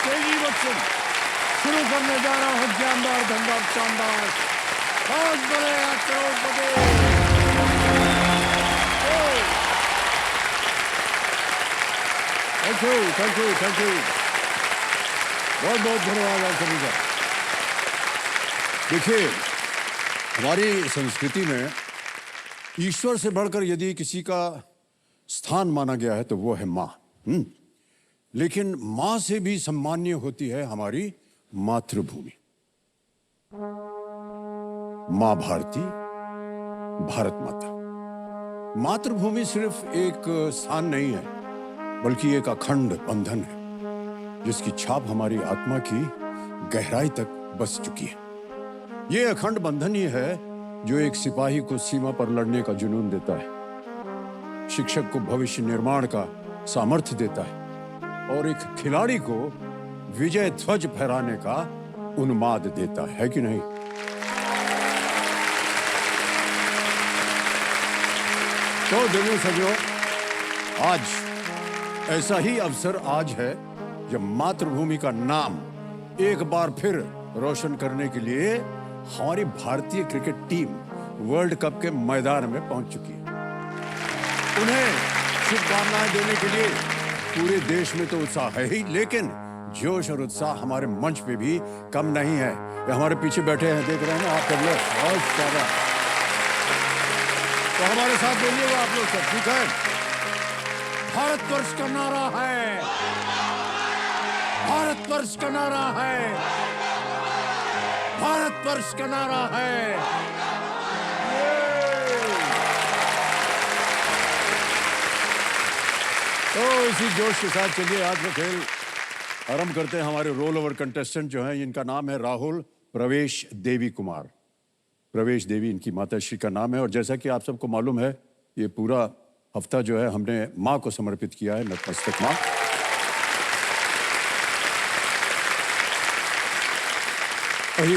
तेजी बच्चन शुरू करने जा रहा हूँ जानदार धनबाद शानदार कौन बनेगा करोड़पति। थैंक यू बहुत बहुत धन्यवाद आप सभी का। देखिए, हमारी संस्कृति में ईश्वर से बढ़कर यदि किसी का स्थान माना गया है तो वो है माँ। लेकिन माँ से भी सम्मान्य होती है हमारी मातृभूमि, माँ भारती, भारत माता। मातृभूमि सिर्फ एक स्थान नहीं है, बल्कि एक अखंड बंधन है जिसकी छाप हमारी आत्मा की गहराई तक बस चुकी है। ये अखंड बंधन ही है जो एक सिपाही को सीमा पर लड़ने का जुनून देता है, शिक्षक को भविष्य निर्माण का सामर्थ्य देता है और एक खिलाड़ी को विजय ध्वज फहराने का उन्माद देता है कि नहीं? तो देखो सजो, आज ऐसा ही अवसर आज है जब मातृभूमि का नाम एक बार फिर रोशन करने के लिए हमारी भारतीय क्रिकेट टीम वर्ल्ड कप के मैदान में पहुंच चुकी है। उन्हें शुभकामनाएं देने के लिए पूरे देश में तो उत्साह है ही, लेकिन जोश और उत्साह हमारे मंच पे भी कम नहीं है। ये हमारे पीछे बैठे हैं, देख रहे हैं ना आप सब लोग, बहुत ज्यादा। तो हमारे साथ बोलिएगा आप लोग सब, ठीक है? भारतवर्ष का नारा है, भारतवर्ष का नारा है, भारतवर्ष का नारा है। तो इसी जोश के साथ चलिए आज का खेल आरंभ करते हैं। हमारे रोल ओवर कंटेस्टेंट जो हैं, इनका नाम है राहुल प्रवेश देवी कुमार। प्रवेश देवी इनकी माताश्री का नाम है और जैसा कि आप सबको मालूम है, ये पूरा हफ्ता जो है हमने माँ को समर्पित किया है, नतमस्तक माँ।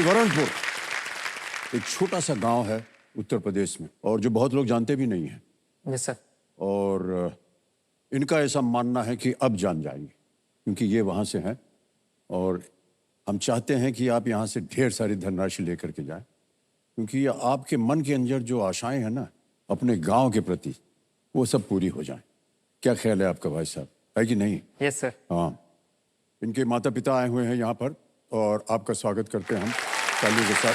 वरणपुर एक छोटा सा गांव है उत्तर प्रदेश में और जो बहुत लोग जानते भी नहीं हैं। Yes sir. और इनका ऐसा मानना है कि अब जान जाएंगे क्योंकि ये वहां से हैं और हम चाहते हैं कि आप यहाँ से ढेर सारी धनराशि लेकर के जाएं क्योंकि आपके मन के अंदर जो आशाएं हैं ना अपने गांव के प्रति, वो सब पूरी हो जाएं। क्या ख्याल है आपका भाई साहब, है कि नहीं? Yes sir. हाँ, इनके माता पिता आए हुए हैं यहाँ पर और आपका स्वागत करते हैं हम तालियों के साथ।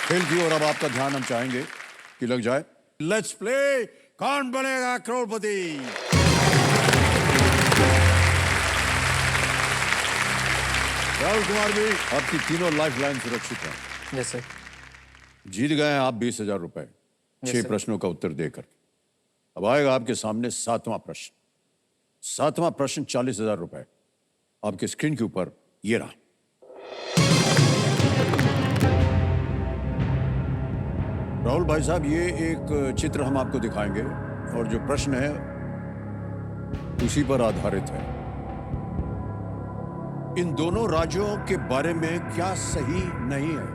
खेल की और अब आपका ध्यान हम चाहेंगे कि लग जाए। लेट्स प्ले कौन बनेगा करोड़पति। राहुल कुमार जी, आपकी तीनों लाइफ लाइन सुरक्षित है। Yes sir. जीत गए हैं आप 20,000 रुपए 6 प्रश्नों का उत्तर देकर। अब आएगा आपके सामने 7वां प्रश्न। 7वां प्रश्न 40,000 रुपए आपके स्क्रीन के ऊपर ये रहा। राहुल भाई साहब, ये एक चित्र हम आपको दिखाएंगे और जो प्रश्न है उसी पर आधारित है। इन दोनों राज्यों के बारे में क्या सही नहीं है?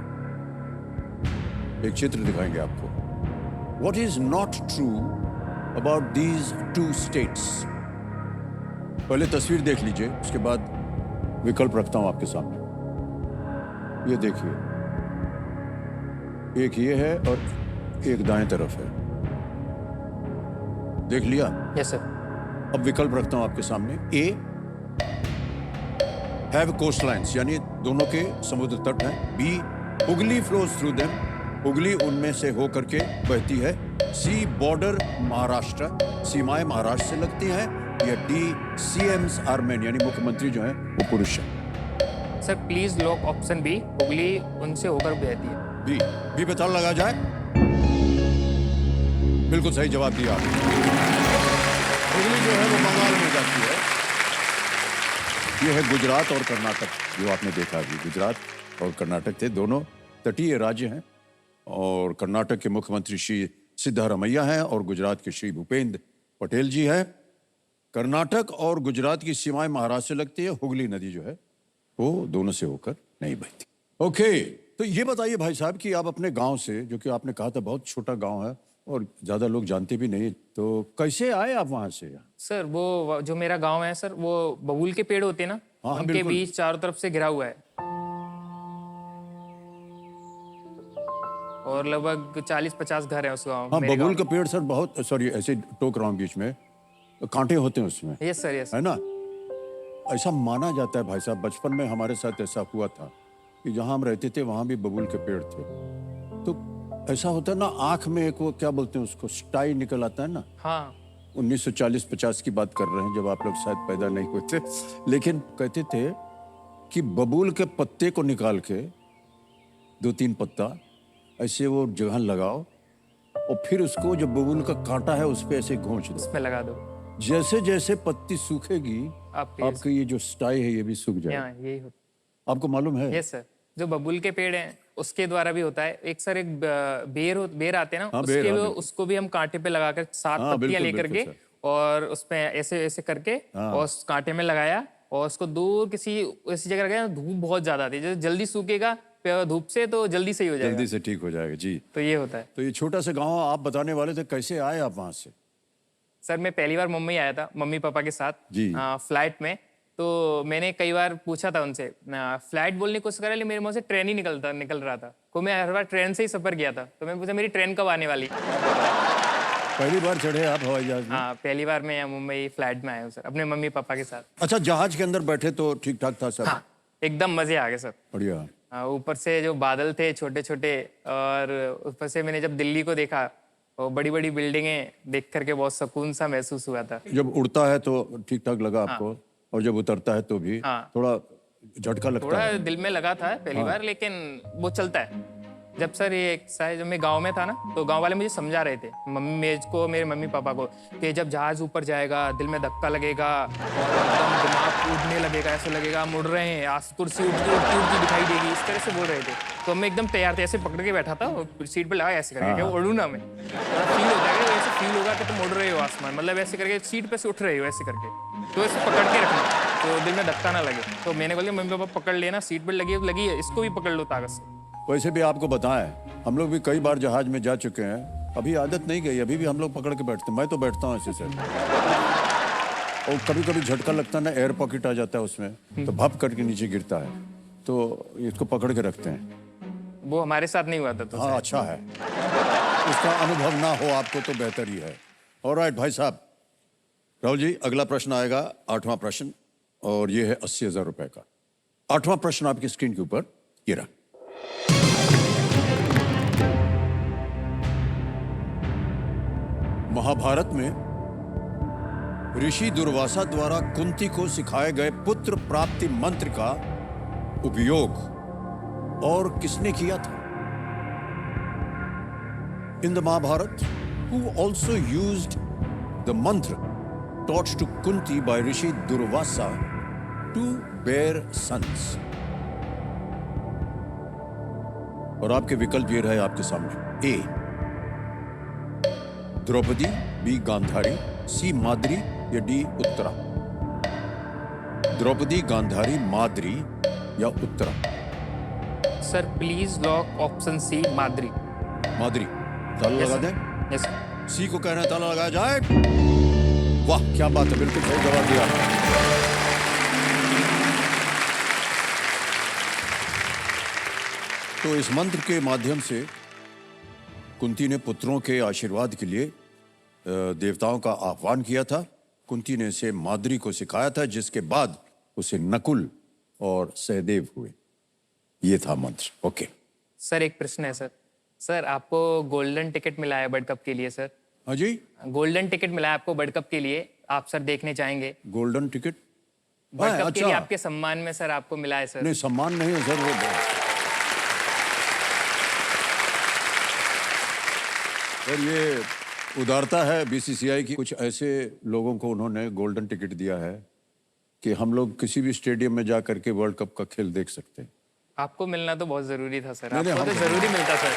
एक चित्र दिखाएंगे आपको। What is not true about these two states? पहले तस्वीर देख लीजिए, उसके बाद विकल्प रखता हूं आपके सामने। ये देखिए, एक ये है और एक दाएं तरफ है। देख लिया? Yes sir. अब विकल्प रखता हूं आपके सामने। ए हैव कोस्ट लाइन्स, यानी दोनों के समुद्र तट हैं। B Hooghly flows through them, Hooghly उनमें से होकर के बहती है। सी बॉर्डर महाराष्ट्र, सीमाएं महाराष्ट्र से लगती हैं। या डी सीएम्स आर मेन, यानी मुख्यमंत्री जो है वो पुरुष है। Sir please lock option B, Hooghly उनसे होकर बहती है। बी पे ताला लगा जाए। बिल्कुल सही जवाब दिया। हुगली जो है वो बंगाल में जाती है। ये है गुजरात और कर्नाटक, जो आपने देखा अभी। गुजरात और कर्नाटक थे, दोनों तटीय राज्य हैं और कर्नाटक के मुख्यमंत्री श्री सिद्धारमैया हैं और गुजरात के श्री भूपेंद्र पटेल जी हैं। कर्नाटक और गुजरात की सीमाएं महाराष्ट्र से लगती है। हुगली नदी जो है वो दोनों से होकर नहीं बहती। ओके, तो ये बताइए भाई साहब कि आप अपने गांव से, जो कि आपने कहा था बहुत छोटा गांव है और ज्यादा लोग जानते भी नहीं। तो कैसे आए आप वहां से? सर वो जो मेरा गांव है सर, वो बबूल के पेड़ होते हैं ना, हाँ, उनके बिल्कुल। बीच चारों तरफ से घिरा हुआ है। और लगभग 40-50 घर हैं उस गांव हाँ, मेरे बबूल गांव का पेड़ सर बहुत, सॉरी ऐसे टोक रहा हूँ बीच में, कांटे होते हैं उसमें, में। Yes sir, yes. है ना? ऐसा माना जाता है भाई साहब, बचपन में हमारे साथ ऐसा हुआ था कि जहां हम रहते थे वहां भी बबूल के पेड़ थे। तो ऐसा होता है ना, आंख में एक वो क्या बोलते हैं उसको, स्टाई निकल आता है ना। हाँ 1940-50 की बात कर रहे हैं, जब आप लोग शायद पैदा नहीं हुए थे। लेकिन कहते थे कि बबूल के पत्ते को निकाल के 2-3 पत्ता ऐसे वो जगह लगाओ और फिर उसको जो बबूल का कांटा है उस पर ऐसे घोंच दो। इसमें लगा दो। जैसे जैसे पत्ती सूखेगी आपके ये जो स्टाई है ये भी सूख जाएगा। यहाँ यही होता आपको मालूम है? है। यस सर, जो बबूल के पेड़ हैं उसके द्वारा भी होता है। एक सर एक बेर आते हैं ना, हाँ, बेर, उसके हाँ, भी बिल्कुल। उसको भी हम कांटे पे लगाकर 7 हाँ, पत्तियां बिल्कुल, लेकर बिल्कुल के सर। और उसमें ऐसे ऐसे करके और उस कांटे में लगाया और उसको दूर किसी ऐसी जगह लगाया। धूप बहुत ज्यादा आती है, जो जल्दी सूखेगा धूप से तो जल्दी सही हो जाएगा। जल्दी से ठीक हो जाएगा जी। तो ये होता है। तो ये छोटा सा गांव आप बताने वाले थे, कैसे आए आप वहां से? सर मैं पहली बार मुंबई आया था मम्मी पापा के साथ जी। फ्लाइट में। तो मैंने कई बार पूछा था उनसे, फ्लाइट बोलने की कोशिश करा, लेकिन मेरे मुंह से ट्रेन ही निकल रहा था। तो मैं हर बार ट्रेन से ही सफर किया था। तो मैं पूछा मेरी ट्रेन कब आने वाली? पहली बार चढ़े आप हवाई जहाज में? हाँ, पहली बार मैं यहाँ मुंबई फ्लाइट में आया हूँ सर, अपने मम्मी पापा के साथ। अच्छा, जहाज के अंदर बैठे तो ठीक ठाक था सर? हाँ, एकदम मजे आ गए सर। बढ़िया। ऊपर से जो बादल थे छोटे छोटे, और ऊपर से मैंने जब दिल्ली को देखा और बड़ी बड़ी बिल्डिंगें देख करके बहुत सुकून सा महसूस हुआ था। जब उड़ता है तो ठीक ठाक लगा आपको? और जब उतरता है तो भी हाँ। थोड़ा झटका लगता थोड़ा है? दिल में लगा था पहली बार, लेकिन वो चलता है। जब सर ये जब मैं गांव में था ना, तो गांव वाले मुझे समझा रहे थे, मेरे मम्मी पापा को, कि जब जहाज ऊपर जाएगा दिल में धक्का लगेगा और एकदम दिमाग उड़ने लगेगा, ऐसे लगेगा मुड़ रहे हैं, आज कुर्सी उड़ती उड़ती उड़ती दिखाई देगी, इस तरह से बोल रहे थे। तो मैं एकदम तैयार थे, ऐसे पकड़ के बैठा था, सीट पे लगा ऐसे करके क्या उड़ू ना मैं। फील होता है, ऐसे फील होगा कि तुम उड़ रहे हो आसमान, मतलब ऐसे करके सीट पे से उठ रहे हो ऐसे करके, तो ऐसे पकड़ के रखना तो दिल में धक्का ना लगे। तो मैंने बोला मम्मी पापा पकड़ लेना, सीट बेल्ट लगी है, इसको भी पकड़ लो ताकत से। वैसे भी आपको बताएं, हम लोग भी कई बार जहाज में जा चुके हैं, अभी आदत नहीं गई, अभी भी हम लोग पकड़ के बैठते हैं। मैं तो बैठता हूँ ऐसे सर। और कभी कभी झटका लगता है ना, एयर पॉकेट आ जाता है उसमें, तो भप करके नीचे गिरता है, तो इसको पकड़ के रखते हैं। वो हमारे साथ नहीं हुआ था तो हाँ, अच्छा है, उसका अनुभव ना हो आपको तो बेहतर ही है। ऑलराइट भाई साहब, राहुल जी अगला प्रश्न आएगा, 8वां प्रश्न, और ये है 80,000 रुपए का। 8वां प्रश्न आपकी स्क्रीन के ऊपर ये रहा। महाभारत में ऋषि दुर्वासा द्वारा कुंती को सिखाए गए पुत्र प्राप्ति मंत्र का उपयोग और किसने किया था? In the Mahabharata, who also used the mantra taught to Kunti by Rishi Durvasa to bear sons? और आपके विकल्प ये रहे आपके सामने। A Draupadi, B Gandhari, C Madri या डी उत्तरा। द्रौपदी, गांधारी, माद्री या Uttara? Sir please lock option C, Madri. Madri ताला लगा दें? Yes sir. सी को कहना है ताला लगाया जाए। वाह क्या बात है, बिल्कुल सही जवाब दिया। तो इस मंत्र के माध्यम से कुंती ने पुत्रों के आशीर्वाद के लिए देवताओं का आह्वान किया था। कुंती ने इसे माद्री को सिखाया था, जिसके बाद उसे नकुल और सहदेव हुए। ये था मंत्र। ओके सर एक प्रश्न है सर। सर आपको गोल्डन टिकट मिला है वर्ल्ड कप के लिए सर। हाँ जी, गोल्डन टिकट मिला है आपको वर्ल्ड कप के लिए, आप सर देखने चाहेंगे? गोल्डन टिकट वर्ल्ड कप अच्छा। के लिए आपके सम्मान में सर आपको मिला है सर। नहीं, सम्मान नहीं है सर, वो सर ये उदारता है बीसीसीआई की। कुछ ऐसे लोगों को उन्होंने गोल्डन टिकट दिया है कि हम लोग किसी भी स्टेडियम में जा करके वर्ल्ड कप का खेल देख सकते हैं। आपको मिलना तो बहुत जरूरी था सर, नहीं, आपको तो हम- जरूरी मिलता सर।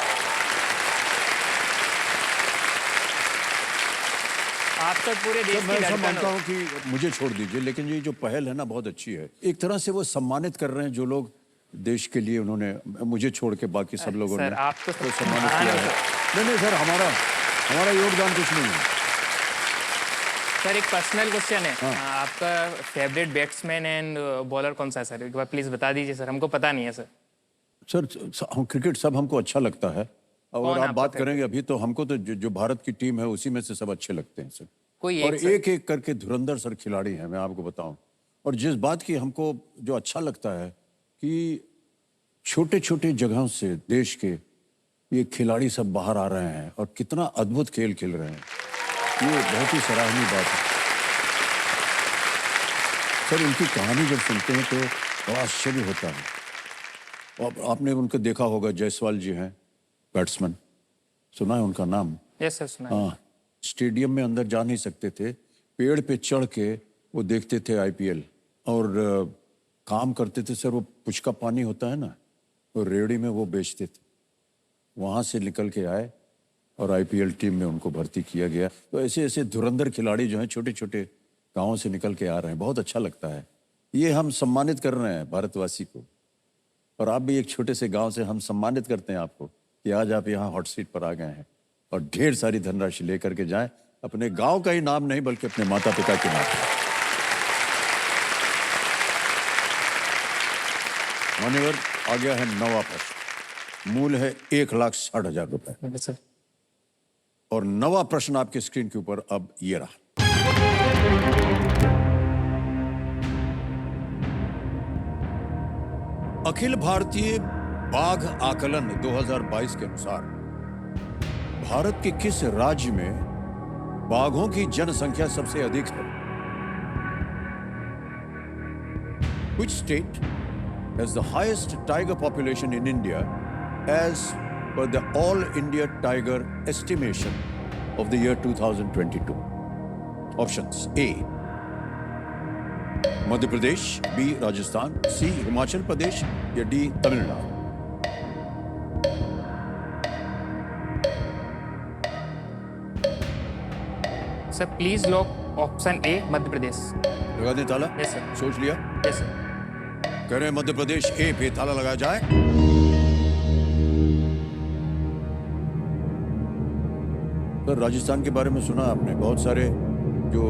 आप तो पूरे देश मैं की ऐसा धड़कन मानता हो। हूँ कि मुझे छोड़ दीजिए, लेकिन ये जो पहल है ना बहुत अच्छी है। एक तरह से वो सम्मानित कर रहे हैं जो लोग देश के लिए उन्होंने, मुझे छोड़ के बाकी सब लोगों ने सर आप तो सम्मानित महान किया हो है। सर। नहीं नहीं सर, हमारा हमारा योगदान कुछ नहीं है। सर एक पर्सनल क्वेश्चन है, आपका फेवरेट बैट्समैन एंड बॉलर कौन सा है सर? एक बार प्लीज बता दीजिए सर, हमको पता नहीं है सर। सर हम क्रिकेट सब हमको अच्छा लगता है, और कौन आप आपका बात करेंगे अभी तो हमको तो जो भारत की टीम है उसी में से सब अच्छे लगते हैं सर। कोई और एक सर? एक एक करके धुरंधर सर खिलाड़ी हैं, मैं आपको बताऊं। और जिस बात की हमको जो अच्छा लगता है कि छोटे छोटे जगहों से देश के ये खिलाड़ी सब बाहर आ रहे हैं और कितना अद्भुत खेल खेल रहे हैं, ये बहुत ही सराहनीय बात है सर। इनकी कहानी जब सुनते हैं तो बड़ा आश्चर्य होता है। और आपने उनको देखा होगा, जायसवाल जी हैं बैट्समैन, सुना है उनका नाम? यस सर सुना है। हाँ, स्टेडियम में अंदर जा नहीं सकते थे, पेड़ पे चढ़ के वो देखते थे आईपीएल, और काम करते थे सर। वो पुचका पानी होता है ना, तो रेहड़ी में वो बेचते थे। वहाँ से निकल के आए और आईपीएल टीम में उनको भर्ती किया गया। तो ऐसे ऐसे धुरंधर खिलाड़ी जो हैं छोटे छोटे गाँवों से निकल के आ रहे हैं, बहुत अच्छा लगता है। ये हम सम्मानित कर रहे हैं भारतवासी को, और आप भी एक छोटे से गांव से हम सम्मानित करते हैं आपको कि आज आप यहाँ हॉट सीट पर आ गए हैं और ढेर सारी धनराशि लेकर के जाएं, अपने गांव का ही नाम नहीं बल्कि अपने माता पिता के नाम। मान्यवर, आ गया है नवा प्रश्न। मूल है 1,60,000 रुपए, यस सर। और नवा प्रश्न आपके स्क्रीन के ऊपर अब ये रहा। अखिल भारतीय बाघ आकलन 2022 के अनुसार भारत के किस राज्य में बाघों की जनसंख्या सबसे अधिक है? Which state has the highest tiger population in India as per the All India Tiger Estimation of the year 2022? Options: A. Madhya Pradesh, B Rajasthan, C Himachal Pradesh, या D Tamil Nadu. Sir please lock option A Madhya Pradesh. लगा दें ताला? Yes sir. सोच लिया? Yes sir. कह रहे हैं मध्य प्रदेश ए पे ताला लगाया जाए। तो राजस्थान के बारे में सुना आपने? बहुत सारे जो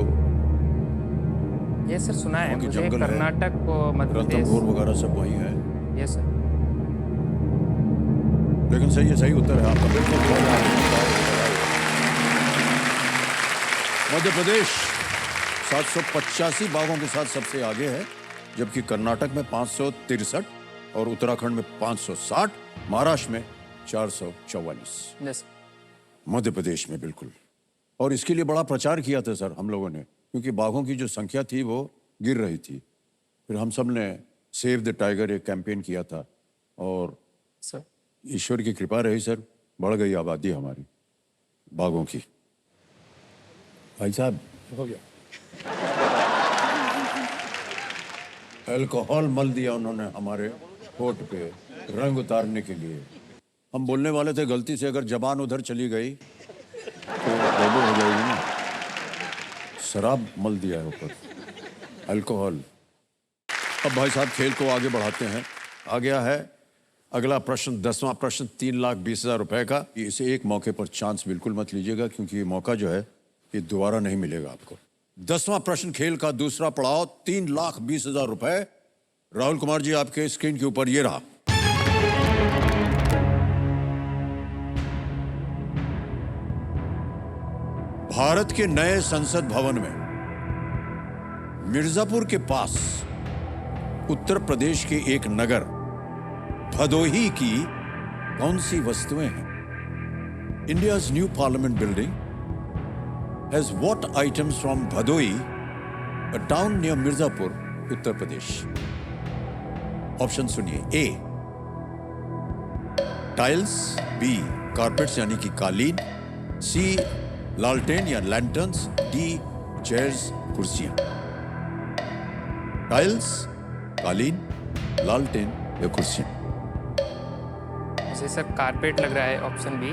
यस सर सुना है वहाँ के मुझे। जंगल है, कर्नाटक और मध्य प्रदेश। रणथंभौर वगैरह सब वही है। Yes sir. लेकिन सही है, सही उत्तर है आपका, बिल्कुल। मध्य प्रदेश 785 बाघों के साथ सबसे आगे है, जबकि कर्नाटक में 563 और उत्तराखंड में 560, महाराष्ट्र में 444। यस मध्य प्रदेश में बिल्कुल। और इसके लिए बड़ा प्रचार किया था सर हम लोगों ने, क्योंकि बाघों की जो संख्या थी वो गिर रही थी। फिर हम सब ने सेव द टाइगर एक कैंपेन किया था, और सर। ईश्वर की कृपा रही सर, बढ़ गई आबादी हमारी बाघों की। भाई साहब, हो गया। अल्कोहल मल दिया उन्होंने हमारे होठ पे रंग उतारने के लिए। हम बोलने वाले थे, गलती से अगर जबान उधर चली गई तो गड़बड़ हो जाएगी ना। शराब मल दिया है ऊपर, अल्कोहल। अब भाई साहब खेल को आगे बढ़ाते हैं। आ गया है अगला प्रश्न, 10वां प्रश्न, 3,20,000 रुपए का। इसे एक मौके पर चांस बिल्कुल मत लीजिएगा, क्योंकि ये मौका जो है ये दोबारा नहीं मिलेगा आपको। 10वां प्रश्न खेल का दूसरा पड़ाव, 3,20,000 रुपए। राहुल कुमार जी, आपके स्क्रीन के ऊपर ये रहा। भारत के नए संसद भवन में मिर्जापुर के पास उत्तर प्रदेश के एक नगर भदोही की कौन सी वस्तुएं हैं? India's new parliament building has what items from Bhadohi, a town near Mirzapur, Uttar Pradesh? Option सुनिए। ए टाइल्स, बी कारपेट्स यानी कि कालीन, सी लालटेन या लैंटर्न्स, डी चेयर्स कुर्सियां। टाइल्स, कालीन, लालटेन या कुर्सियां? मुझे सर कारपेट लग रहा है, ऑप्शन बी,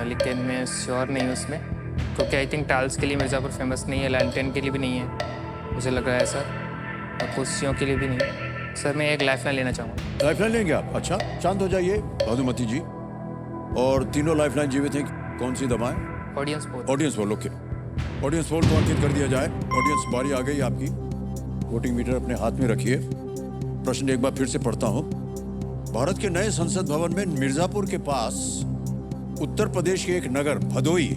लेकिन मैं श्योर नहीं हूँ उसमें, क्योंकि आई थिंक टाइल्स के लिए मिर्ज़ापुर फेमस नहीं है, लैंटर्न के लिए भी नहीं है मुझे लग रहा है सर, और कुर्सियों के लिए भी नहीं। सर मैं एक लाइफलाइन लेना चाहूँगा। लाइफलाइन लेंगे आप? अच्छा, शांत हो जाइए भानुमति जी। और तीनों लाइफलाइन जीवित हैं, कौन सी दबाएं? Audience poll. Audience poll, okay. Audience poll को अंकित कर दिया जाए। ऑडियंस, बारी आ गई आपकी। वोटिंग मीटर अपने हाथ में रखिए। प्रश्न एक बार फिर से पढ़ता हूं। भारत के नए संसद भवन में मिर्जापुर के पास उत्तर प्रदेश के एक नगर भदोई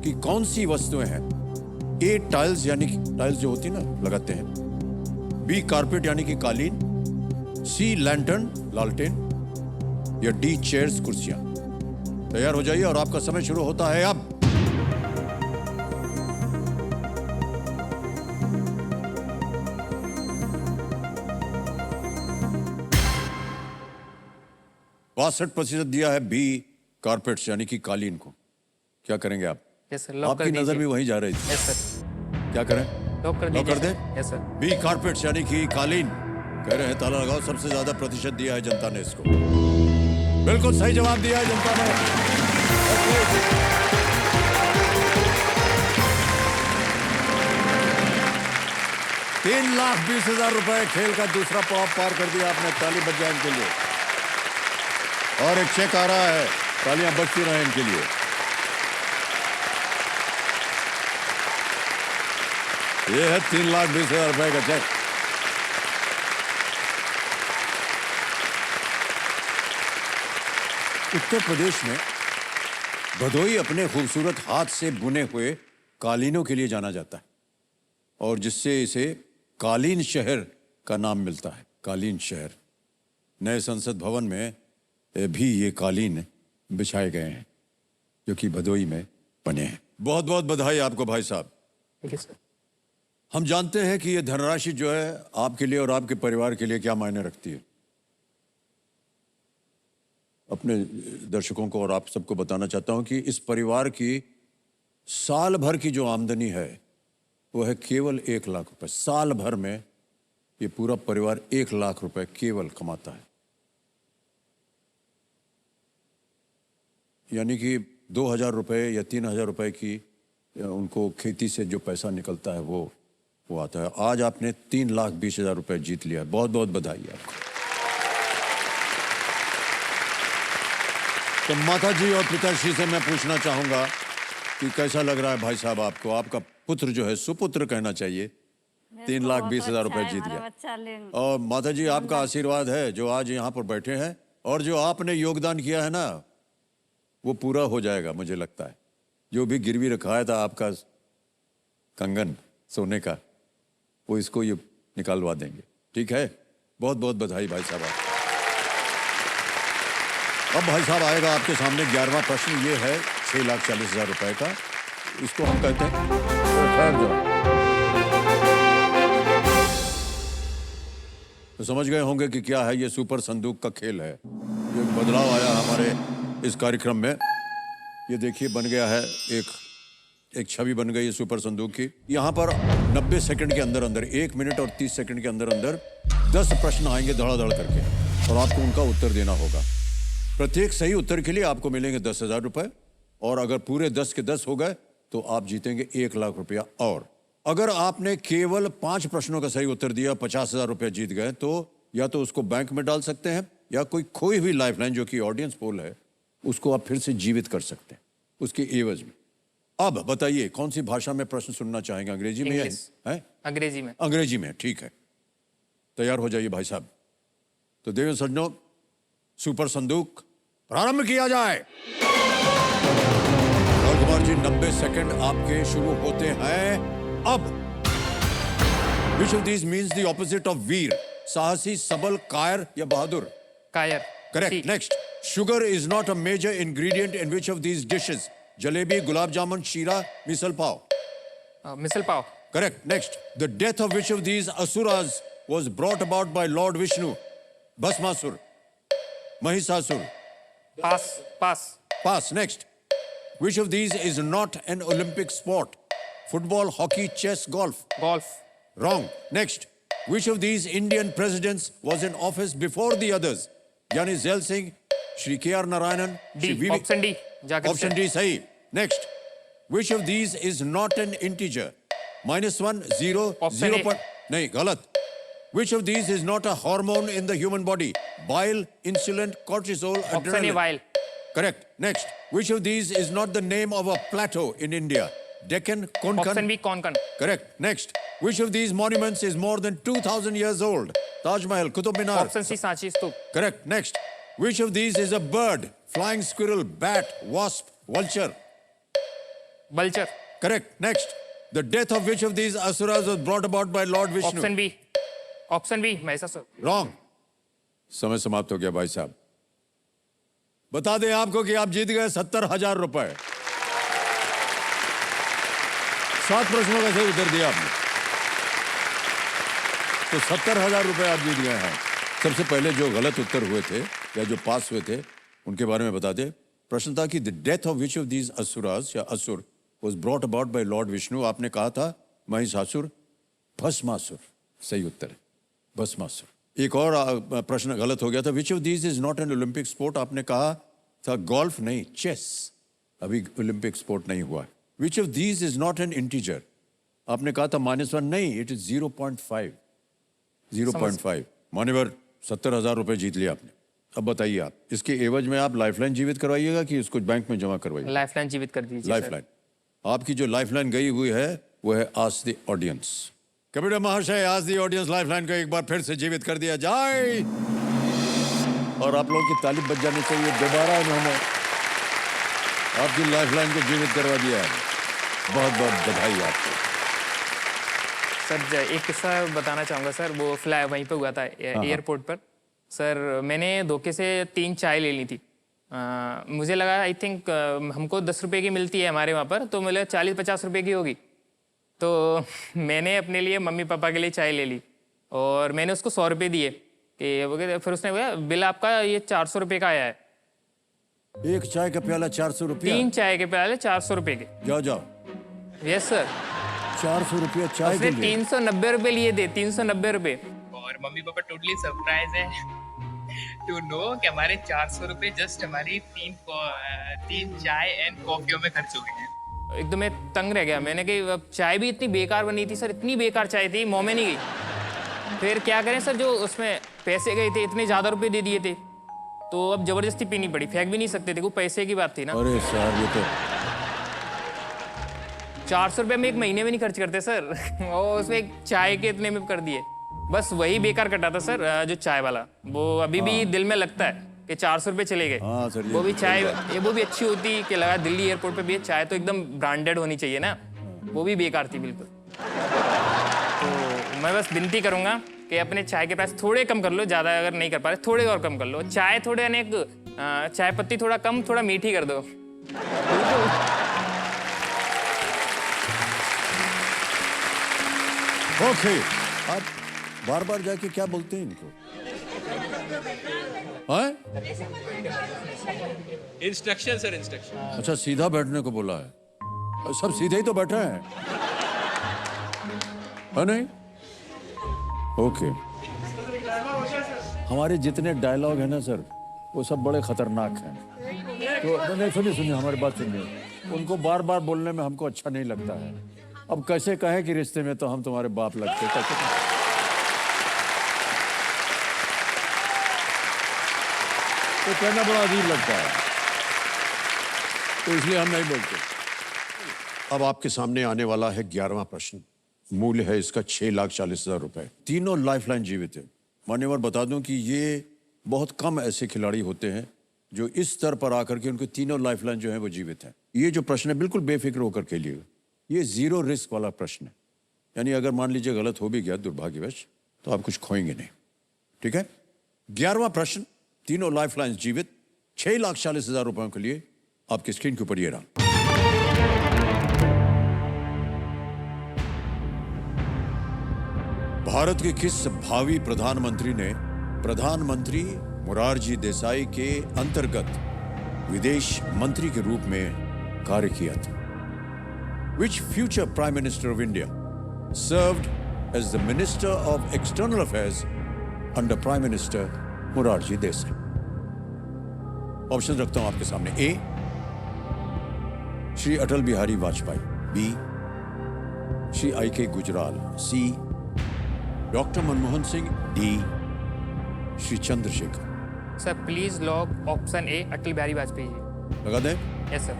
की कौन सी वस्तुएं हैं? ए, टाइल्स यानी कि टाइल्स जो होती है ना, लगाते हैं। बी, कारपेट यानी कि कालीन। सी, लैंटर्न, लालटेन। या डी, चेयर्स, कुर्सियां। तैयार हो जाइए और आपका समय शुरू होता है अब। बासठ % दिया है बी, कारपेट्स यानी कि कालीन को। क्या करेंगे आप? यस सर, लॉक कर आपकी नजर भी दीजिए। वहीं जा रही थी। यस सर, क्या करें? लॉक कर लॉक कर दीजिए। दें? Yes sir. बी, कारपेट्स यानी कि कालीन। कह रहे हैं ताला लगाओ। सबसे ज्यादा प्रतिशत दिया है जनता ने इसको। बिल्कुल सही जवाब दिया है जनता ने। 3,20,000 रुपए खेल का दूसरा पड़ाव पार कर दिया आपने। ताली बज जाए इनके लिए। और एक चेक आ रहा है, तालियां बजती रहे इनके लिए। ये है 3,20,000 रुपए का चेक। उत्तर प्रदेश में भदोई अपने खूबसूरत हाथ से बुने हुए कालीनों के लिए जाना जाता है और जिससे इसे कालीन शहर का नाम मिलता है। कालीन शहर। नए संसद भवन में भी ये कालीन बिछाए गए हैं जो कि भदोई में बने हैं। बहुत बहुत बधाई आपको भाई साहब। Thank you sir. हम जानते हैं कि ये धनराशि जो है आपके लिए और आपके परिवार के लिए क्या मायने रखती है। अपने दर्शकों को और आप सबको बताना चाहता हूं कि इस परिवार की साल भर की जो आमदनी है वो है केवल 1 लाख रुपए। साल भर में ये पूरा परिवार 1 लाख रुपए केवल कमाता है। यानी कि 2,000 रुपए या 3,000 रुपए की उनको खेती से जो पैसा निकलता है वो आता है। आज आपने 3,20,000 रुपए जीत लिया। बहुत बहुत बधाई आपको। तो माता जी और पिताश्री से मैं पूछना चाहूंगा कि कैसा लग रहा है भाई साहब आपको? आपका पुत्र जो है, सुपुत्र कहना चाहिए, 3,20,000 रुपए जीत गया। और माता जी आपका आशीर्वाद है जो आज यहाँ पर बैठे हैं और जो आपने योगदान किया है ना वो पूरा हो जाएगा मुझे लगता है। जो भी गिरवी रखाया था आपका कंगन सोने का वो इसको ये निकालवा देंगे। ठीक है, बहुत बहुत बधाई भाई साहब आपको। अब भाई साहब आएगा आपके सामने 11वां प्रश्न। ये है 6,40,000 रुपए का। इसको हम कहते हैं ठहर जाओ। तो समझ गए होंगे कि क्या है ये सुपर संदूक का खेल है। ये बदलाव आया हमारे इस कार्यक्रम में। ये देखिए बन गया है एक छवि बन गई है सुपर संदूक की। यहाँ पर 90 सेकंड के अंदर अंदर 1 मिनट और 30 सेकंड के अंदर अंदर 10 प्रश्न आएंगे धड़ाधड़ करके और आपको उनका उत्तर देना होगा। प्रत्येक सही उत्तर के लिए आपको मिलेंगे 10,000 रुपए और अगर पूरे 10 के 10 हो गए तो आप जीतेंगे 1 लाख रुपया। और अगर आपने केवल 5 प्रश्नों का सही उत्तर दिया, 50,000 रुपया जीत गए, तो या तो उसको बैंक में डाल सकते हैं या कोई खोई हुई लाइफलाइन जो कि ऑडियंस पोल है उसको आप फिर से जीवित कर सकते हैं उसके एवज में। अब बताइए कौन सी भाषा में प्रश्न सुनना चाहेंगे? अंग्रेजी में है? अंग्रेजी में। अंग्रेजी में, ठीक है। तैयार हो जाइए भाई साहब। तो देवेंद्र सज्जनों, सुपर संदूक प्रारंभ किया जाए। राहुल कुमार जी 90 सेकंड आपके शुरू होते हैं अब। Which of these means the opposite of वीर? साहसी, सबल, कायर या बहादुर? कायर। Correct. Next. Sugar is not a major ingredient in which of these dishes? Jalebi, gulab jamun, shira, misal pav. Misal pav. Correct. Next. The death of which of these asuras was brought about by Lord Vishnu? Bhasmasur, Mahisasur. Pass. Pass. Pass. Next. Which of these is not an Olympic sport? Football, hockey, chess, golf. Golf. Wrong. Next. Which of these Indian presidents was in office before the others? Yani Zail Singh, Shri K.R. Narayanan, Shri D. Option D. जाकर Option D, sahi. Next. Which of these is not an integer? -1, 0, Option 0. A. Nahi, galat. Which of these is not a hormone in the human body? Bile, insulin, cortisol, option A adrenaline. While. Correct. Next. Which of these is not the name of a plateau in India? Deccan, Konkan? Option B Konkan. Correct. Next. Which of these monuments is more than 2,000 years old? Taj Mahal, Qutub Minar. Option C Sanchi Stupa. Correct. Next. Which of these is a bird? Flying squirrel, bat, wasp, vulture. बल्चर. Correct. Next. The death of which of these asuras was brought about by Lord Vishnu? Option B. Option B Mahishasur. Wrong. समय समाप्त हो गया भाई साहब. बता दें आपको कि आप जीत गए 70,000 रुपए. 7 प्रश्नों का सही उत्तर दिया आपने, तो 70,000 रुपए आप जीत गए हैं. सबसे पहले जो गलत उत्तर हुए थे या जो पास हुए थे उनके बारे में बता दें. प्रश्न था कि the death of which of these asuras या असुर was brought about by Lord Vishnu. आपने कहा था महिषासुर, भस्मासुर. सही उत्तर है भस्मासुर. एक और प्रश्न गलत हो गया था. विच of these is not an Olympic sport. आपने कहा था गोल्फ नहीं, चेस. अभी ओलंपिक स्पोर्ट नहीं हुआ. विच of these is not an integer. आपने कहा था -1 नहीं, इट इज 0.5. 0.5. मान्यवर 70,000 रुपए जीत लिया आपने. अब बताइए आप इसके एवज में आप लाइफलाइन जीवित करवाइएगा कि इसको बैंक में जमा करवाइएगा? लाइफलाइन जीवित कर दीजिए. लाइफलाइन. आपकी जो लाइफलाइन गई हुई है वो है आस्क द ऑडियंस. कबीर महाशय, आस्क द ऑडियंस लाइफलाइन को एक बार फिर से जीवित कर दिया जाए और आप लोगों की ताली बज जानी चाहिए. दोबारा उन्होंने आपकी लाइफलाइन को जीवित करवा दिया है. बहुत बहुत बधाई आपको. सर एक किस्सा बताना चाहूँगा सर. वो फ्लाई वहीं पे हुआ था एयरपोर्ट पर. सर मैंने धोखे से 3 चाय ले ली थी. मुझे लगा आई थिंक हमको 10 रुपये की मिलती है हमारे वहाँ पर, तो मुझे 40-50 रुपये की होगी. तो मैंने अपने लिए मम्मी पापा के लिए चाय ले ली और मैंने उसको 100 रुपये दिए कि वो कहते. फिर उसने बोला बिल आपका ये 400 रुपये का आया है. एक चाय का प्याला 400 रुपया? 3 चाय के प्याले 400 रुपये के. जाओ जाओ. Yes sir. 400 रुपया चाय उसने के लिए? 390 रुपये लिए थे. 390 रुपये. और मम्मी पापा टोटली सरप्राइज है टू नो कि हमारे 400 रुपये जस्ट हमारी 3 चाय एंड कॉफियों में खर्च हो गए हैं. एकदम मैं तंग रह गया. मैंने कही चाय भी इतनी बेकार बनी थी सर, इतनी बेकार चाय थी, मुँह में नहीं गई. फिर क्या करें सर, जो उसमें पैसे गए थे इतने ज़्यादा रुपए दे दिए थे, तो अब जबरदस्ती पीनी पड़ी. फेंक भी नहीं सकते थे, वो पैसे की बात थी ना. अरे सर ये तो 400 रुपये में एक महीने में नहीं खर्च करते सर. और उसमें एक चाय के इतने में कर दिए. बस वही बेकार कटा था सर. जो चाय वाला वो अभी भी दिल में लगता है कि 400 रुपये चले गए. हाँ सर, वो भी चाय वो भी अच्छी होती कि लगा दिल्ली एयरपोर्ट पे भी चाय तो एकदम ब्रांडेड होनी चाहिए ना. वो भी बेकार थी बिल्कुल. तो मैं बस विनती करूंगा कि अपने चाय के प्राइस थोड़े कम कर लो. ज़्यादा अगर नहीं कर पा रहे थोड़े और कम कर लो. चाय थोड़े अनेक चाय पत्ती थोड़ा कम, थोड़ा मीठी कर दो. ओके. आप बार बार जाके क्या बोलते हैं इनको? हाँ? Instruction sir, instruction. अच्छा, सीधा बैठने को बोला है. सब सीधे ही तो बैठे हैं, है नहीं? ओके. हमारे जितने डायलॉग है ना सर, वो सब बड़े खतरनाक हैं. तो नहीं, सुनिए हमारी बात सुनिए. उनको बार बार बोलने में हमको अच्छा नहीं लगता है. अब कैसे कहे कि रिश्ते में तो हम तुम्हारे बाप लगते. तो कहना बड़ा अजीब लगता है, तो इसलिए हम नहीं बोलते. अब आपके सामने आने वाला है 11वां प्रश्न. मूल्य है इसका 6,40,000 रुपए. तीनों लाइफलाइन जीवित है. मान्यवर बता दूं कि ये बहुत कम ऐसे खिलाड़ी होते हैं जो इस स्तर पर आकर के उनके तीनों लाइफलाइन जो है वो जीवित है. ये जो प्रश्न है बिल्कुल बेफिक्र होकर के लिए, ये 0 रिस्क वाला प्रश्न है. यानी अगर मान लीजिए गलत हो भी गया दुर्भाग्यवश, तो आप कुछ खोएंगे नहीं. ठीक है. 11वां प्रश्न, तीनों लाइफलाइंस जीवित, 6,40,000 रुपयों के लिए आपकी स्क्रीन के ऊपर ये रहा. भारत के किस भावी प्रधानमंत्री ने प्रधानमंत्री मोरारजी देसाई के अंतर्गत विदेश मंत्री के रूप में कार्य किया था? Which future Prime Minister of India served as the Minister of External Affairs under Prime Minister Morarji Desai? Option रखता हूं आपके सामने. A, Shri Atal Bihari Vajpayee. B, Shri I.K. Gujral. C, doctor Manmohan Singh. D, Shri Chandrashekhar. Sir please lock option A, Atal Bihari Vajpayee ji. लगा दें? Yes sir.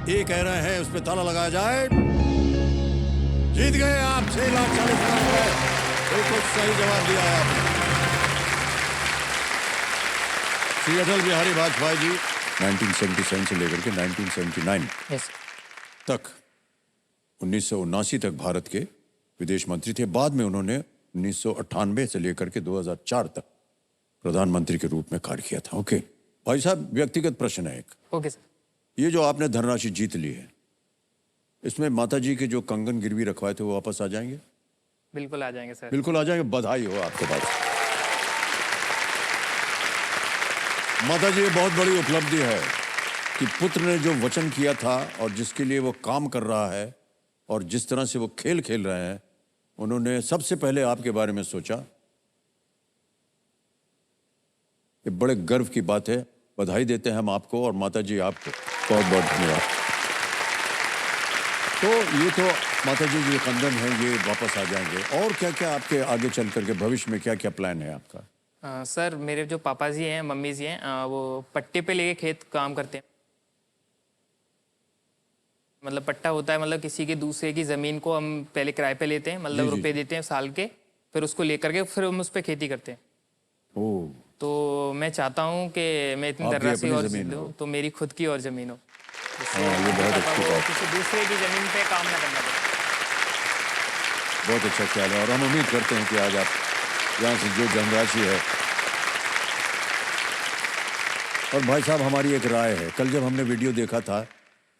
ये कह रहे हैं उस पर ताला लगाया जाए। जीत गए आप 6,40,000 रुपए। बिल्कुल सही जवाब दिया है आपने। श्री अटल बिहारी वाजपेयी जी 1977 से लेकर के 1979 यस तक 1979 तक भारत के विदेश मंत्री थे। बाद में उन्होंने 1998 से लेकर के 2004 तक प्रधानमंत्री के रूप में कार्य किया था। ओके भाई साहब, व्यक्तिगत प्रश्न है एक। Okay sir. ये जो आपने धनराशि जीत ली है, इसमें माता जी के जो कंगन गिरवी रखवाए थे वो वापस आ जाएंगे? बिल्कुल आ जाएंगे सर। बिल्कुल आ जाएंगे। बधाई हो आपके पास। माता जी, ये बहुत बड़ी उपलब्धि है कि पुत्र ने जो वचन किया था और जिसके लिए वो काम कर रहा है और जिस तरह से वो खेल खेल रहे हैं, उन्होंने सबसे पहले आपके बारे में सोचा। ये बड़े गर्व की बात है। बधाई देते हैं हम आपको और माता जी आपको बहुत बहुत धन्यवाद। तो ये तो माता जी जो कंगन है ये वापस आ जाएंगे। और क्या क्या आपके आगे चल करके भविष्य में क्या क्या प्लान है आपका? सर मेरे जो पापा जी हैं, मम्मी जी हैं, वो पट्टे पे लेके खेत काम करते हैं। मतलब पट्टा होता है, मतलब किसी के दूसरे की ज़मीन को हम पहले किराए पे लेते हैं, मतलब जी, जी, रुपए देते हैं साल के, फिर उसको लेकर के फिर हम उस पर खेती करते हैं। ओह, तो मैं चाहता हूँ कि मैं इतनी आपकी धनराशि अपनी और ज़मीन जीत हो। लूँ तो मेरी खुद की और ज़मीन हो, जिससे हाँ, ये बहुत पापा अच्छी को बात। किसी दूसरे की ज़मीन पे काम ना करना पड़े। बहुत अच्छा ख्याल है और हम उम्मीद करते हैं कि आज आप यहाँ से जो धनराशि है। और भाई साहब, हमारी एक राय है। कल जब हमने वीडियो देखा था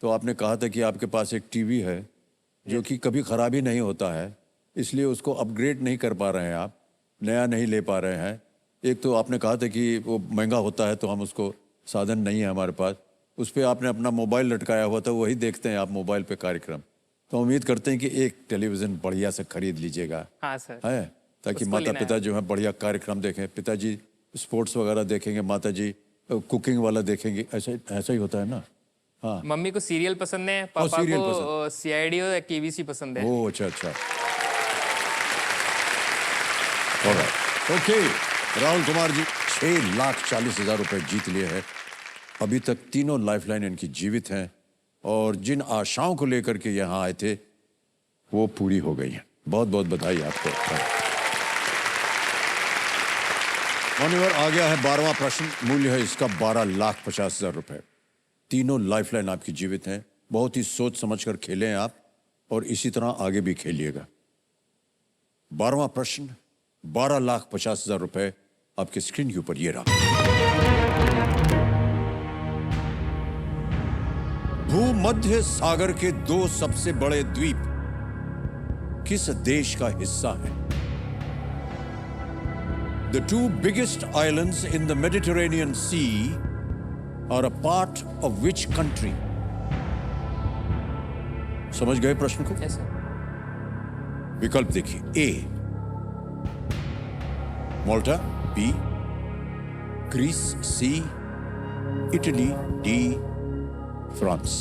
तो आपने कहा था कि आपके पास एक टीवी है जो कि कभी खराब ही नहीं होता है, इसलिए उसको अपग्रेड नहीं कर पा रहे हैं आप, नया नहीं ले पा रहे हैं। एक तो आपने कहा था कि वो महंगा होता है तो हम उसको साधन नहीं है हमारे पास। उस पर आपने अपना मोबाइल लटकाया हुआ था, वही देखते हैं आप मोबाइल पे कार्यक्रम। तो उम्मीद करते हैं कि एक टेलीविज़न बढ़िया से खरीद लीजिएगा, हाँ सर। है, ताकि उसको माता लेना पिता है। जो है बढ़िया कार्यक्रम देखें। पिताजी स्पोर्ट्स वगैरह देखेंगे, माता जी कुकिंग वाला देखेंगे। ऐसा ही होता है ना? हाँ। मम्मी को सीरियल पसंद है, पापा सीरियल को CID और KBC पसंद है। ओह, अच्छा अच्छा। Alright, okay. राहुल कुमार जी 6,40,000 रुपए जीत लिए हैं। अभी तक तीनों लाइफलाइन इनकी जीवित हैं और जिन आशाओं को लेकर के यहाँ आए थे वो पूरी हो गई हैं। बहुत बहुत बधाई आपको। मान्यवर, आ गया है 12वां प्रश्न। मूल्य है इसका 12,50,000 रुपए। तीनों लाइफलाइन आपकी जीवित हैं। बहुत ही सोच समझकर खेलें आप और इसी तरह आगे भी खेलिएगा। 12वां प्रश्न 12,50,000 रुपए आपके स्क्रीन के ऊपर ये रहा। भूमध्य सागर के दो सबसे बड़े द्वीप किस देश का हिस्सा है? The two biggest islands in the Mediterranean Sea are a part of which country? समझ गए प्रश्न को? Yes sir. विकल्प देखिए। ए माल्टा, बी ग्रीस, सी इटली, डी फ्रांस।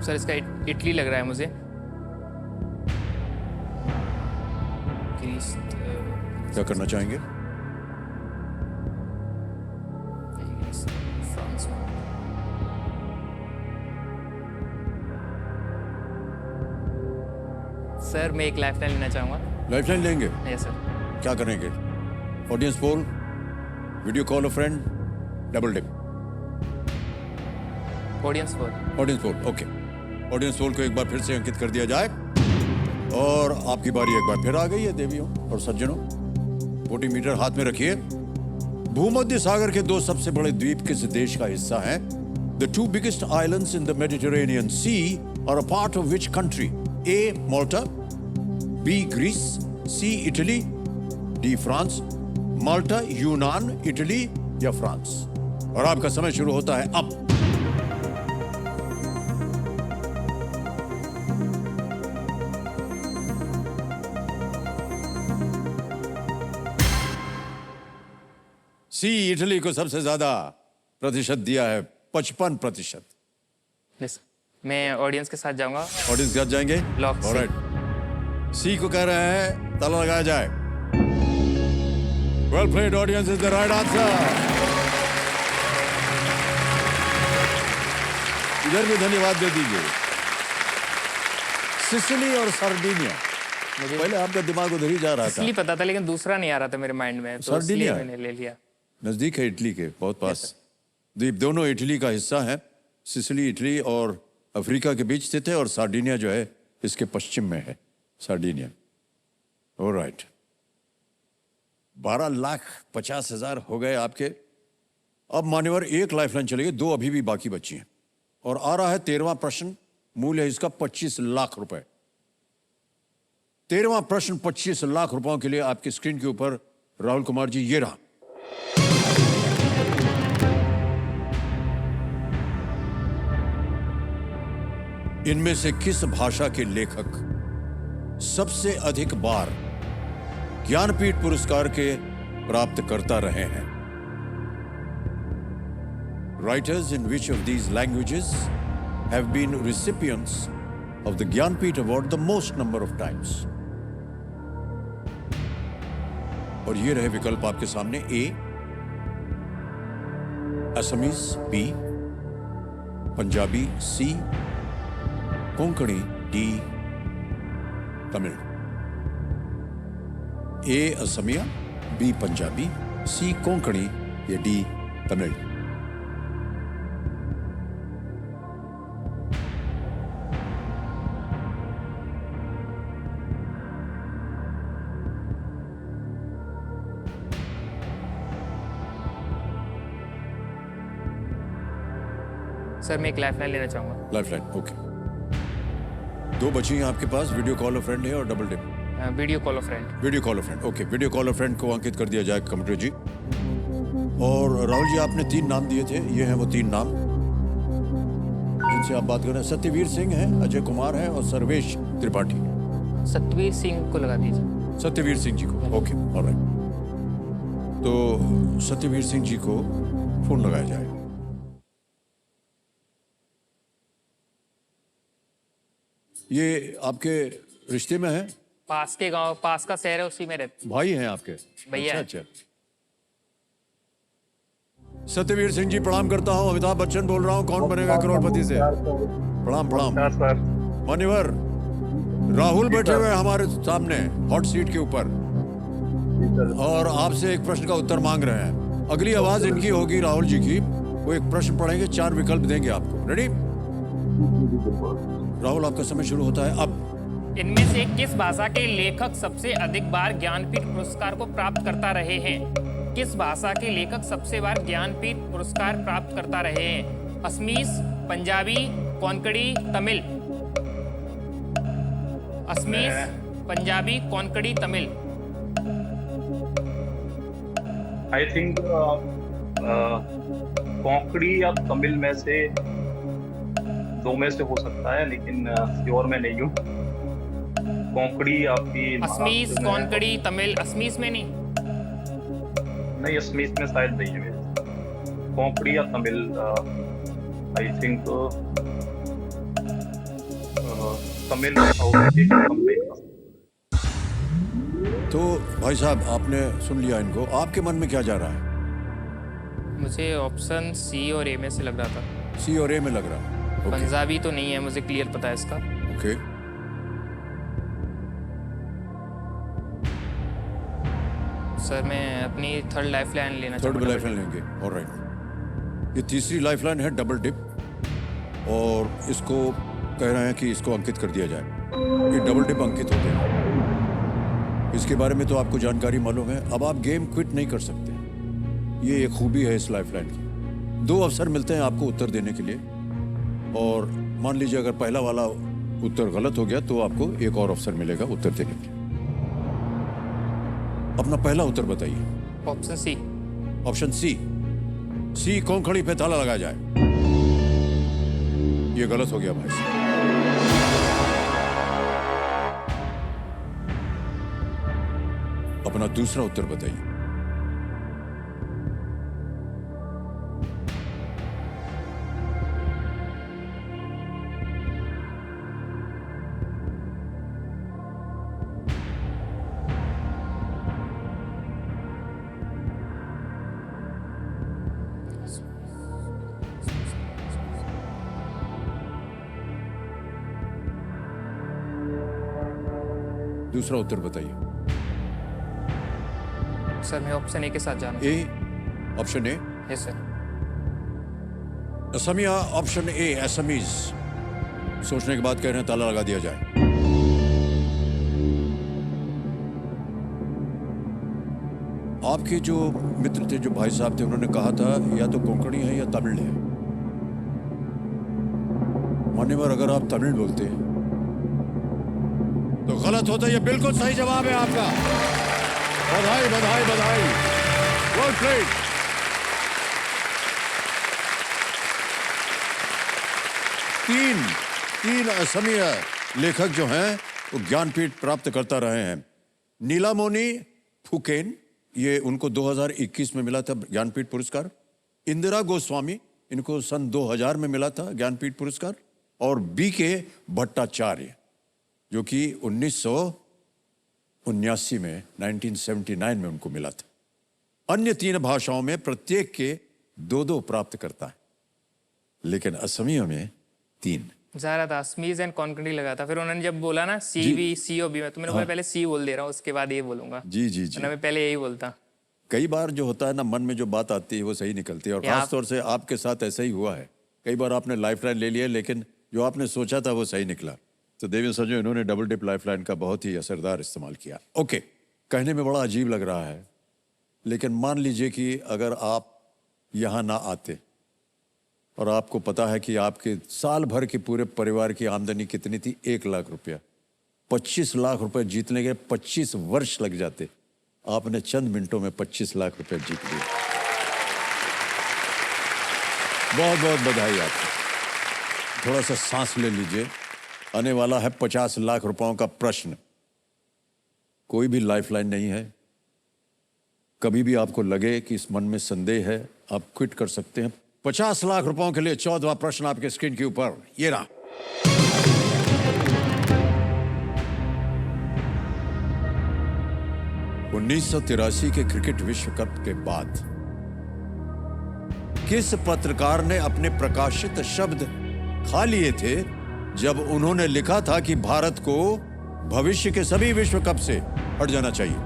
सर इसका इटली लग रहा है मुझे। ग्रीस, क्या करना चाहेंगे? Greece, France. सर मैं एक लाइफलाइन लेना चाहूँगा। लाइफलाइन लेंगे? Yes sir. क्या करेंगे? Audience poll, video call a friend, double dip? Audience for. Audience poll, okay. Audience poll को एक बार फिर से अंकित कर दिया जाए और आपकी बारी एक बार फिर आ गई है देवियों और सज्जनों। वोटिंग मीटर हाथ में रखिए। भूमध्य सागर के दो सबसे बड़े द्वीप किस देश का हिस्सा हैं? The two biggest islands in the Mediterranean Sea are a part of which country? A. Malta, B. Greece, C. Italy, D. France. माल्टा, यूनान, इटली या फ्रांस? और आपका समय शुरू होता है अब। सी इटली को सबसे ज्यादा प्रतिशत दिया है, 55%। यस। मैं ऑडियंस के साथ जाऊंगा। ऑडियंस के साथ जाएंगे? लॉक सी। ऑलराइट, सी को कह रहे हैं ताला लगाया जाए। Well played, audience is the right answer. इधर भी धन्यवाद दे दीजिए। सिसिली और सार्डिनिया, मुझे पहले आपका दिमाग उधर ही जा रहा था। इसलिए पता था, लेकिन दूसरा नहीं आ रहा था मेरे माइंड में, तो इसलिए सार्डिनिया? मैंने ले लिया। नजदीक है इटली के, बहुत पास। द्वीप दोनों इटली का हिस्सा है। सिसिली इटली और अफ्रीका के बीच स्थित है, और सार्डिनिया जो है इसके पश्चिम में है, सार्डिनिया। ऑलराइट, 12,50,000 हो गए आपके। अब मान्यवर एक लाइफलाइन चलेगी, 2 अभी भी बाकी बची हैं। और आ रहा है 13वां प्रश्न, मूल्य है इसका 25 लाख रुपए। 13वां प्रश्न 25 लाख रुपयों के लिए आपकी स्क्रीन के ऊपर राहुल कुमार जी ये रहा। इनमें से किस भाषा के लेखक सबसे अधिक बार ज्ञानपीठ पुरस्कार के प्राप्तकर्ता रहे हैं? Writers in which of these languages have been recipients of the Jnanpith Award the most number of times? और ये रहे विकल्प आपके सामने। ए असमीज, बी पंजाबी, सी कोंकणी, डी तमिल। ए असमिया, बी पंजाबी, सी कोंकणी या डी तमिल। सर मैं एक लाइफलाइन लेना चाहूंगा। Lifeline, okay. 2 बची हैं आपके पास, वीडियो कॉल फ्रेंड है और double dip. Video call friend. Video call friend, okay. Video call friend को अंकित कर दिया जाए कंप्यूटर जी। और राहुल जी, आपने 3 नाम दिए थे, ये हैं वो 3 नाम जिनसे आप बात कर रहे हैं। सत्यवीर सिंह है, अजय कुमार है और सर्वेश त्रिपाठी। सतवीर सिंह को लगा दीजिए। सत्यवीर सिंह जी को, ओके, ऑलराइट। तो सत्यवीर सिंह जी को फोन लगाया जाए। ये आपके रिश्ते में है? पास के गांव, पास का शहर है, उसी में रहते। भाई हैं आपके? भैया। अच्छा। सत्यवीर सिंह जी प्रणाम करता हूँ, अमिताभ बच्चन बोल रहा हूँ, कौन बनेगा करोड़पति से। प्रणाम प्रणाम। मान्यवर राहुल बैठे हुए हमारे सामने हॉट सीट के ऊपर, और आपसे एक प्रश्न का उत्तर मांग रहे हैं। अगली आवाज इनकी होगी, राहुल जी की। वो एक प्रश्न पढ़ेंगे, 4 विकल्प देंगे आपको। रेडी? राहुल, आपका समय शुरू होता है अब। इनमें से किस भाषा के लेखक सबसे अधिक बार ज्ञानपीठ पुरस्कार को प्राप्त करता रहे हैं? किस भाषा के लेखक सबसे बार ज्ञानपीठ पुरस्कार प्राप्त करता रहे हैं? Assamese, Punjabi, Konkani, Tamil. Assamese, Punjabi, Konkani, Tamil. I think Konkani या तमिल में से 2 में से हो सकता है, लेकिन श्योर मैं नहीं हूँ। कोंकणी आपकी असमीज, कोंकणी, तमिल। असमीज में नहीं? नहीं, असमीज में शायद नहीं है मेरे। कोंकणी या तमिल, आई थिंक तमिल में। तो भाई साहब, आपने सुन लिया इनको, आपके मन में क्या जा रहा है? मुझे ऑप्शन सी और ए में से लग रहा था। सी और ए में लग रहा है, ओके। पंजाबी तो नहीं है, मुझे क्लियर पता है इसका। ओके। सर मैं अपनी थर्ड लाइफलाइन लेना थर्ड चाहूंगा। लाइफलाइन लेंगे, ऑलराइट। ये तीसरी लाइफलाइन है, डबल डिप, और इसको कह रहे हैं कि इसको अंकित कर दिया जाए। ये डबल डिप अंकित होते हैं, इसके बारे में तो आपको जानकारी मालूम है। अब आप गेम क्विट नहीं कर सकते, ये एक खूबी है इस लाइफलाइन की। 2 अवसर मिलते हैं आपको उत्तर देने के लिए, और मान लीजिए अगर पहला वाला उत्तर गलत हो गया तो आपको एक और अवसर मिलेगा उत्तर देने के लिए। अपना पहला उत्तर बताइए। Option C. Option C, C Konkani पे ताला लगाया जाए। ये गलत हो गया भाई साहब। अपना दूसरा उत्तर बताइए। दूसरा उत्तर बताइए। सर मैं ऑप्शन ए के साथ जाना। A, option A yes sir. Asamiya, option A Assamese. सोचने के बाद कह रहे हैं ताला लगा दिया जाए। आपके जो मित्र थे, जो भाई साहब थे, उन्होंने कहा था या तो कोंकणी है या तमिल है। मान्यवर, अगर आप तमिल बोलते हैं तो गलत होता है। ये बिल्कुल सही जवाब है आपका। बधाई बधाई बधाई, वेल प्लेड। तीन असमीय लेखक जो हैं वो ज्ञानपीठ प्राप्त करता रहे हैं। नीलामणि फुकेन, ये उनको 2021 में मिला था ज्ञानपीठ पुरस्कार। इंदिरा गोस्वामी, इनको सन 2000 में मिला था ज्ञानपीठ पुरस्कार। और बीके भट्टाचार्य, जो कि 1979 में 1979 में उनको मिला था। अन्य 3 भाषाओं में प्रत्येक के 2-2 प्राप्त करता है, लेकिन असमिया में 3। जा रहा था असमीज एंड कॉन्कनी लगा था, फिर उन्होंने जब बोला ना C B C O B में, तो मैंने बोला पहले सी बोल दे रहा हूँ, उसके बाद ये बोलूंगा। जी जी जी। मैं पहले यही बोलता। कई बार जो होता है ना, मन में जो बात आती है वो सही निकलती है, और खास तौर से आपके साथ ऐसा ही हुआ है। कई बार आपने लाइफलाइन ले लिया, लेकिन जो आपने सोचा था वो सही निकला। तो देवेंद्र सर जो इन्होंने डबल डिप लाइफलाइन का बहुत ही असरदार इस्तेमाल किया। ओके, कहने में बड़ा अजीब लग रहा है, लेकिन मान लीजिए कि अगर आप यहाँ ना आते और आपको पता है कि आपके साल भर के पूरे परिवार की आमदनी कितनी थी, 1 लाख रुपया, 25 लाख रुपए जीतने के 25 वर्ष लग जाते, आपने चंद मिनटों में 25 लाख रुपए जीत लिए। बहुत बहुत बधाई आपको। थोड़ा सा सांस ले लीजिए, आने वाला है 50 लाख रुपयों का प्रश्न। कोई भी लाइफलाइन नहीं है। कभी भी आपको लगे कि इस मन में संदेह है, आप क्विट कर सकते हैं। 50 लाख रुपयों के लिए 14वां प्रश्न आपके स्क्रीन के ऊपर, ये रहा। उन्नीस के क्रिकेट विश्व कप के बाद किस पत्रकार ने अपने प्रकाशित शब्द खा लिए थे जब उन्होंने लिखा था कि भारत को भविष्य के सभी विश्व कप से हट जाना चाहिए?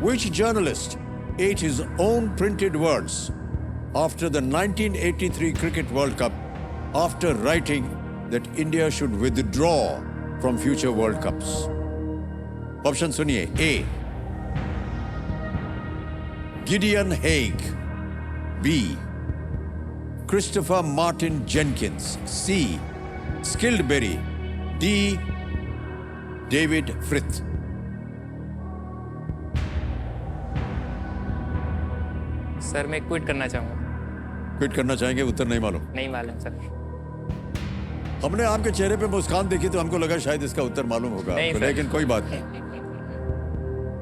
Which journalist ate his own printed words after the 1983 Cricket World Cup after writing that India should withdraw from future World Cups? Option सुनिए। A, Gideon Haig. B, Christopher Martin Jenkins. C, Skildberry. D, David Frith. Sir मैं quit करना चाहूंगा। Quit करना चाहेंगे? उत्तर नहीं मालूम? नहीं मालूम सर। हमने आपके चेहरे पे मुस्कान देखी तो हमको लगा शायद इसका उत्तर मालूम होगा आपको, लेकिन कोई बात नहीं।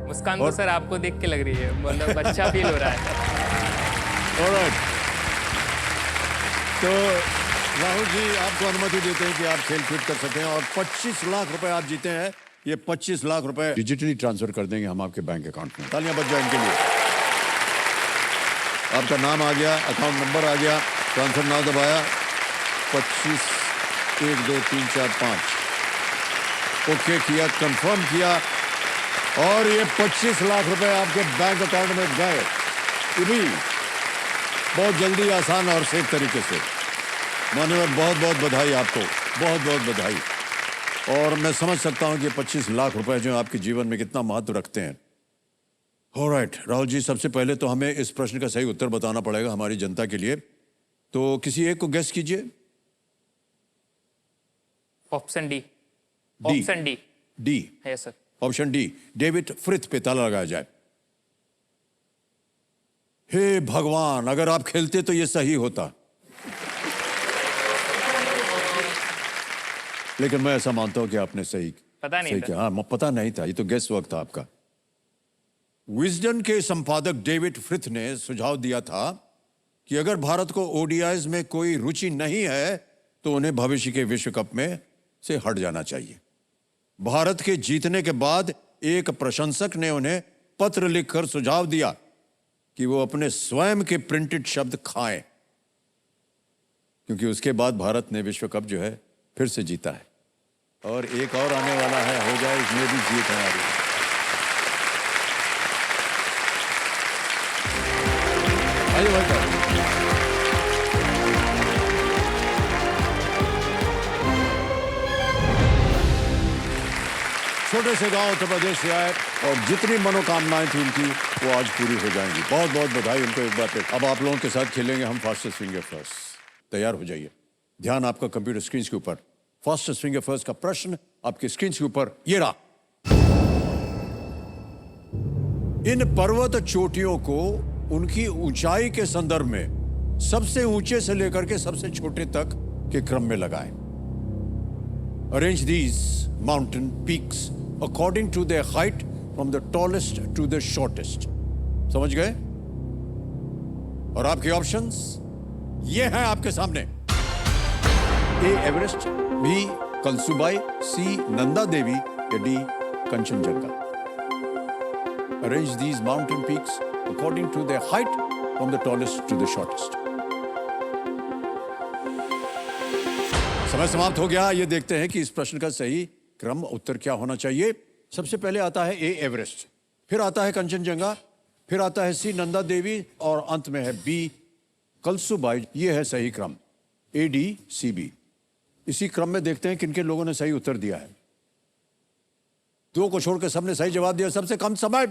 मुस्कान तो सर आपको देख के लग रही है, मतलब अच्छा फील हो रहा है। ऑलराइट, तो राहुल जी आपको अनुमति देते हैं कि आप खेल क्विट कर सकें और 25 लाख रुपए आप जीते हैं। ये 25 लाख रुपए डिजिटली ट्रांसफर कर देंगे हम आपके बैंक अकाउंट में। तालियां बज जाए इनके लिए। आपका नाम आ गया, अकाउंट नंबर आ गया, ट्रांसफर नाउ दबाया, 25 1 2 3 4 5 ओके किया, कंफर्म किया और ये 25 लाख रुपए आपके बैंक अकाउंट में गए। ये भी बहुत जल्दी, आसान और सेफ तरीके से। माननीय, बहुत बहुत बधाई आपको, बहुत बहुत बधाई। और मैं समझ सकता हूं कि 25 लाख रुपए जो आपके जीवन में कितना महत्व रखते हैं। ऑलराइट राहुल जी, सबसे पहले तो हमें इस प्रश्न का सही उत्तर बताना पड़ेगा हमारी जनता के लिए। तो किसी एक को गेस कीजिए। Option D. Option D. D है सर। ऑप्शन डी, डेविड फ्रिथ पे ताला लगाया जाए। हे भगवान, अगर आप खेलते तो ये सही होता, लेकिन मैं ऐसा मानता हूं कि आपने सही पता नहीं था। हाँ, पता नहीं था, ये तो गेस वर्क था आपका। विजडन के संपादक डेविड फ्रिथ ने सुझाव दिया था कि अगर भारत को ओडीआईज में कोई रुचि नहीं है तो उन्हें भविष्य के विश्व कप में से हट जाना चाहिए। भारत के जीतने के बाद एक प्रशंसक ने उन्हें पत्र लिखकर सुझाव दिया कि वो अपने स्वयं के प्रिंटेड शब्द खाएं, क्योंकि उसके बाद भारत ने विश्व कप जो है फिर से जीता है। और एक और आने वाला है, हो जाए इसमें भी जीत हमारी। आइए भाई साहब। छोटे से गांव उत्तर प्रदेश से आए और जितनी मनोकामनाएं थी उनकी वो आज पूरी हो जाएंगी। बहुत बहुत बधाई उनको एक बार फिर। अब आप लोगों के साथ खेलेंगे हम फास्टेस्ट फिंगर फर्स्ट। तैयार हो जाइए। ध्यान आपका कंप्यूटर स्क्रीन के ऊपर। फास्टेस्ट फिंगर फर्स्ट का प्रश्न आपके स्क्रीन के ऊपर ये रहा। इन पर्वत चोटियों को उनकी ऊंचाई के संदर्भ में सबसे ऊंचे से लेकर के सबसे छोटे तक के क्रम में लगाएं। Arrange these mountain peaks according to their height from the tallest to the shortest. समझ गए? और आपके ऑप्शंस ये हैं आपके सामने। A Everest, B Kalsubai, C Nanda Devi या D Kanchenjunga. Arrange these mountain peaks according to their height from the tallest to the shortest. समय समाप्त हो गया। ये देखते हैं कि इस प्रश्न का सही क्रम उत्तर क्या होना चाहिए। सबसे पहले आता है ए एवरेस्ट, फिर आता है कंचनजंगा, फिर आता है सी नंदा देवी और अंत में है बी कलसुबाई। ये है सही क्रम ए डी सी बी। इसी क्रम में देखते हैं किन किन लोगों ने सही उत्तर दिया है। दो को छोड़कर सबने सही जवाब दिया। सबसे कम समय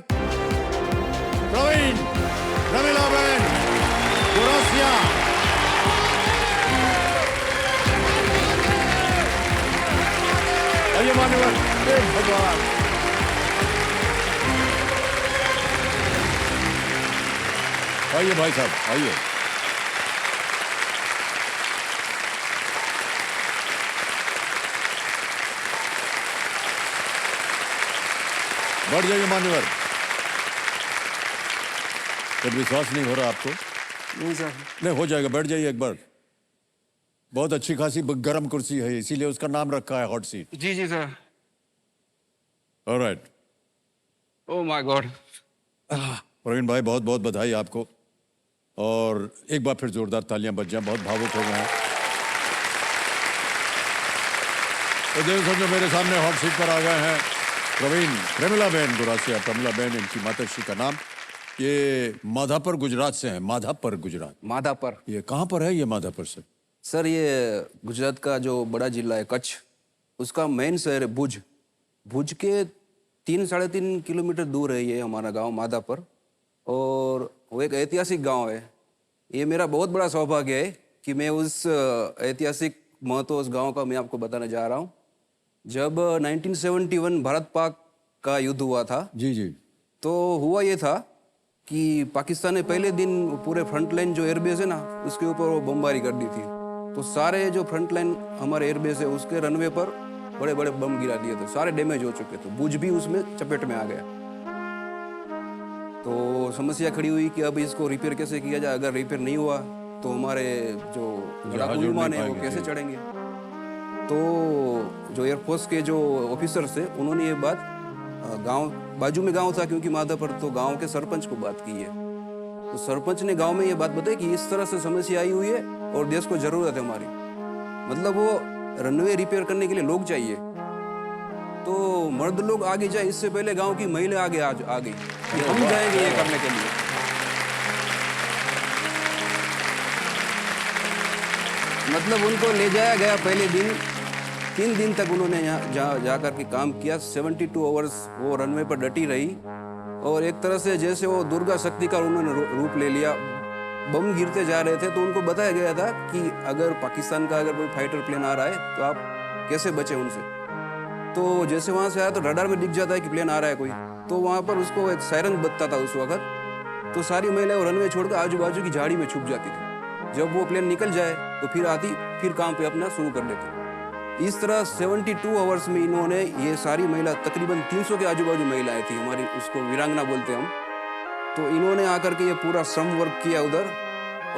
प्रवीण, रमीला बहन, गुरसिया। आइए मान्यवर, हे भगवान। आइए भाई साहब, आइए। बढ़ जाइए मान्यवर। जब विश्वास नहीं हो रहा आपको? नहीं सर। नहीं, हो जाएगा। बैठ जाइए एक बार। बहुत अच्छी खासी गर्म कुर्सी है, इसीलिए उसका नाम रखा है हॉट सीट। जी जी sir. Alright. Oh my god. Praveen भाई बहुत बहुत बधाई आपको। और एक बार फिर जोरदार तालियां बज जाएं। बहुत भावुक हो गए हैं। तो देखो समझो मेरे सामने हॉट सीट पर आ गए हैं प्रवीण, प्रमिला बहन गुरासिया। प्रमिला बहन इनकी माताश्री का नाम। ये माधापर गुजरात से हैं। माधापर गुजरात। माधापर। ये कहाँ पर है ये माधापर से? सर ये गुजरात का जो बड़ा जिला है कच्छ, उसका मेन शहर है भुज। भुज के 3-3.5 किलोमीटर दूर है ये हमारा गांव माधापर। और वो एक ऐतिहासिक गांव है। ये मेरा बहुत बड़ा सौभाग्य है कि मैं उस ऐतिहासिक महत्व उस गांव का मैं आपको बताने जा रहा हूँ। जब 1971 भारत पाक का युद्ध हुआ था, जी जी, तो हुआ ये था कि पाकिस्तान ने पहले दिन पूरे फ्रंट लाइन जो एयरबेस है ना, उसके ऊपर वो बमबारी कर दी थी। तो सारे जो फ्रंट लाइन हमारे एयरबेस है उसके रनवे पर बड़े बड़े बम गिरा दिए थे। सारे डैमेज हो चुके थे। भुज भी उसमें चपेट में आ गया। तो समस्या खड़ी हुई कि अब इसको रिपेयर कैसे किया जाए। अगर रिपेयर नहीं हुआ तो हमारे जो लड़ाकू विमान है वो कैसे चढ़ेंगे। तो जो एयरफोर्स के जो ऑफिसर्स थे उन्होंने ये बात गांव, बाजू में गांव था क्योंकि माधापर, तो गांव के सरपंच को बात की है। तो सरपंच ने गांव में ये बात बताई कि इस तरह से समस्या आई हुई है और देश को जरूरत है हमारी, मतलब वो रनवे रिपेयर करने के लिए लोग चाहिए। तो मर्द लोग आगे जाए इससे पहले गांव की महिला आगे आ गई कि हम जाएंगे ये करने के लिए। मतलब उनको ले जाया गया पहले दिन। 3 दिन तक उन्होंने यहाँ जा करके काम किया। 72 आवर्स वो रनवे पर डटी रही और एक तरह से जैसे वो दुर्गा शक्ति का उन्होंने रूप ले लिया। बम गिरते जा रहे थे तो उनको बताया गया था कि अगर पाकिस्तान का अगर कोई फाइटर प्लेन आ रहा है तो आप कैसे बचे उनसे। तो जैसे वहाँ से आया तो रडार में दिख जाता है कि प्लेन आ रहा है कोई, तो वहाँ पर उसको एक सायरन बजता था उस वक्त। तो सारी महिलाएं वो रनवे छोड़कर आजू बाजू की झाड़ी में छुप जाती थी। जब वो प्लेन निकल जाए तो फिर आती, फिर काम पे अपना शुरू कर लेती। इस तरह 72 आवर्स में इन्होंने ये सारी महिला, तकरीबन 300 के आजू बाजू महिलाएं थी हमारी, उसको वीरांगना बोलते हैं हम। तो इन्होंने आकर के ये पूरा श्रम वर्क किया उधर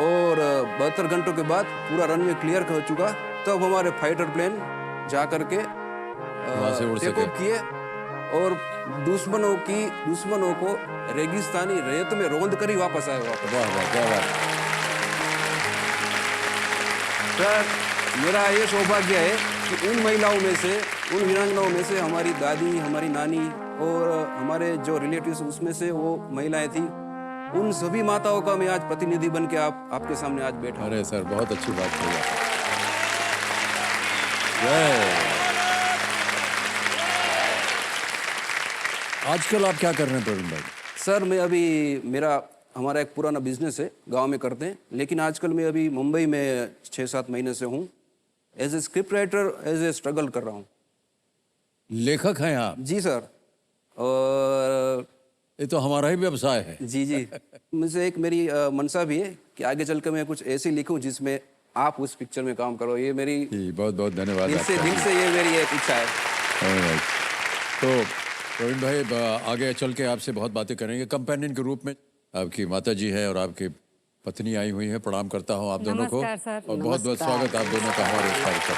और 72 घंटों के बाद पूरा रनवे क्लियर कर चुका। तब हमारे फाइटर प्लेन जा करके टेक ऑफ किए और दुश्मनों को रेगिस्तानी रेत में रौंद कर ही वापस आए। सर मेरा ये सौभाग्य है कि उन महिलाओं में से, उन वीरांगनाओं में से हमारी दादी, हमारी नानी और हमारे जो रिलेटिव्स उसमें से वो महिलाएं थी। उन सभी माताओं का मैं आज प्रतिनिधि बन के आपके सामने आज बैठा हूं। अरे सर, बहुत अच्छी बात कही आपने। जय। आजकल आप क्या कर रहे हैं प्रवीण भाई? सर मैं अभी हमारा एक पुराना बिजनेस है, गांव में करते हैं, लेकिन आजकल मैं अभी मुंबई में 6-7 महीने से हूँ। As a script writer as a struggle कर रहा हूँ। लेखक हैं आप? जी सर। और ये तो हमारा ही व्यवसाय है। जी जी, मुझे एक मेरी मनसा भी है कि आगे चल कर मैं कुछ ऐसी लिखूं जिसमें आप उस पिक्चर में काम करो। ये मेरी जी, बहुत बहुत धन्यवाद दिल से ये मेरी एक इच्छा है। Alright. तो प्रवीण भाई, आगे चल के आपसे बहुत बातें करेंगे। कंपेनियन के रूप में आपकी माता जी है और आपकी पत्नी आई हुई है। प्रणाम करता हूँ आप दोनों को नमस्कार सर। और बहुत बहुत स्वागत आप दोनों का हमारे इस कार्यक्रम।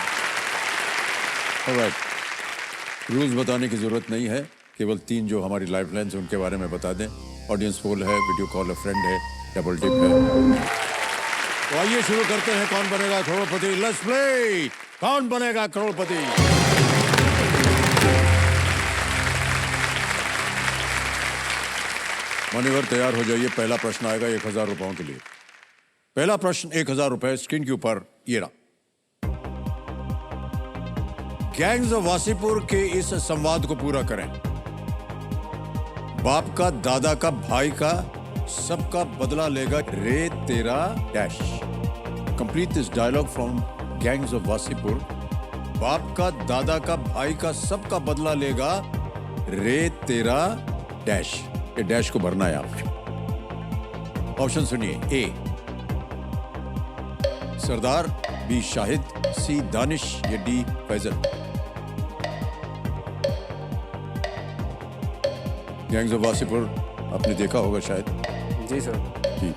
ऑलराइट, रूल्स बताने की जरूरत नहीं है, केवल 3 जो हमारी लाइफलाइंस हैं उनके बारे में बता दें। ऑडियंस पोल है, वीडियो कॉल अ फ्रेंड है, डबल टिप है। तो आइए शुरू करते हैं। कौन बनेगा करोड़पति? Let's play. कौन बनेगा करोड़पति? मान्यवर तैयार हो जाइए। पहला प्रश्न आएगा 1000 रुपयों के लिए। पहला प्रश्न 1000 रुपए स्क्रीन के ऊपर ये रहा। गैंग्स ऑफ वासीपुर के इस संवाद को पूरा करें। बाप का, दादा का, भाई का, सबका बदला लेगा रे तेरा dash. Complete this dialogue from Gangs of Wasseypur. बाप का, दादा का, भाई का, सबका बदला लेगा रे तेरा डैश। ये डैश को भरना है आप। ऑप्शन सुनिए। A Sardar, B Shahid, C Danish या D Faizal. Gangs of Wasseypur आपने देखा होगा शायद। जी सर। जी,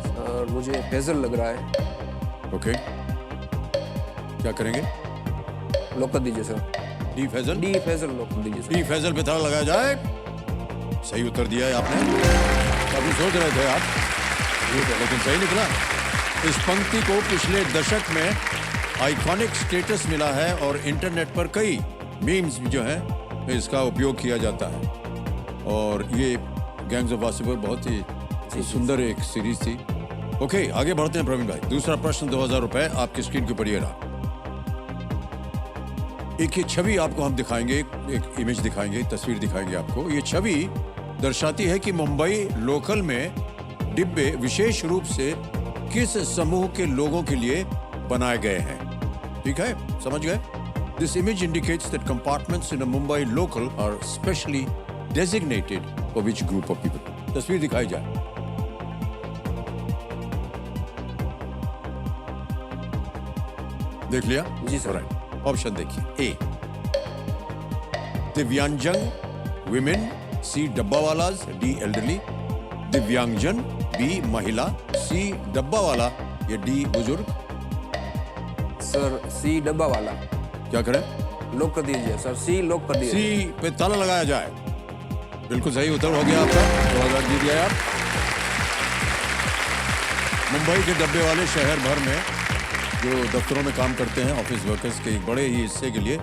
सर मुझे फैजल लग रहा है। ओके, क्या करेंगे? लॉक कर दीजिए sir. D Faizal. D Faizal lock कर दीजिए सर। डी फैजल पे ताला लगाया जाए। सही उत्तर दिया है आपने। अभी सोच रहे थे आप, लेकिन सही निकला। इस पंक्ति को पिछले दशक में आइकॉनिक स्टेटस मिला है और इंटरनेट पर कई मीम्स जो हैं इसका उपयोग किया जाता है। और ये गैंग्स ऑफ वासीपुर बहुत ही सुंदर एक सीरीज थी। ओके, आगे बढ़ते हैं प्रवीण भाई। दूसरा प्रश्न 2000 रुपए आपकी स्क्रीन के ऊपर ये रहा। एक ये छवि आपको हम दिखाएंगे, एक इमेज दिखाएंगे, तस्वीर दिखाएंगे आपको। ये छवि दर्शाती है कि मुंबई लोकल में डिब्बे विशेष रूप से किस समूह के लोगों के लिए बनाए गए हैं। ठीक है, समझ गए? This image indicates that compartments in a Mumbai local are specially designated for which group of people. तस्वीर दिखाई जाए। देख लिया? जी सर। ऑप्शन देखिए। ए दिव्यांगजन विमेन, सी डब्बा वालाज, डी एल्डरली। दिव्यांगजन, बी महिला, सी डब्बा वाला या डी बुजुर्ग। सर सी डब्बा वाला। क्या करें? लॉक कर दीजिए सर। सी लॉक कर दीजिए। सी पे ताला लगाया जाए। बिल्कुल सही उत्तर हो गया आपका। 2000 जीत गए आप। मुंबई के डब्बे वाले शहर भर में जो दफ्तरों में काम करते हैं, ऑफिस वर्कर्स के एक बड़े ही हिस्से के लिए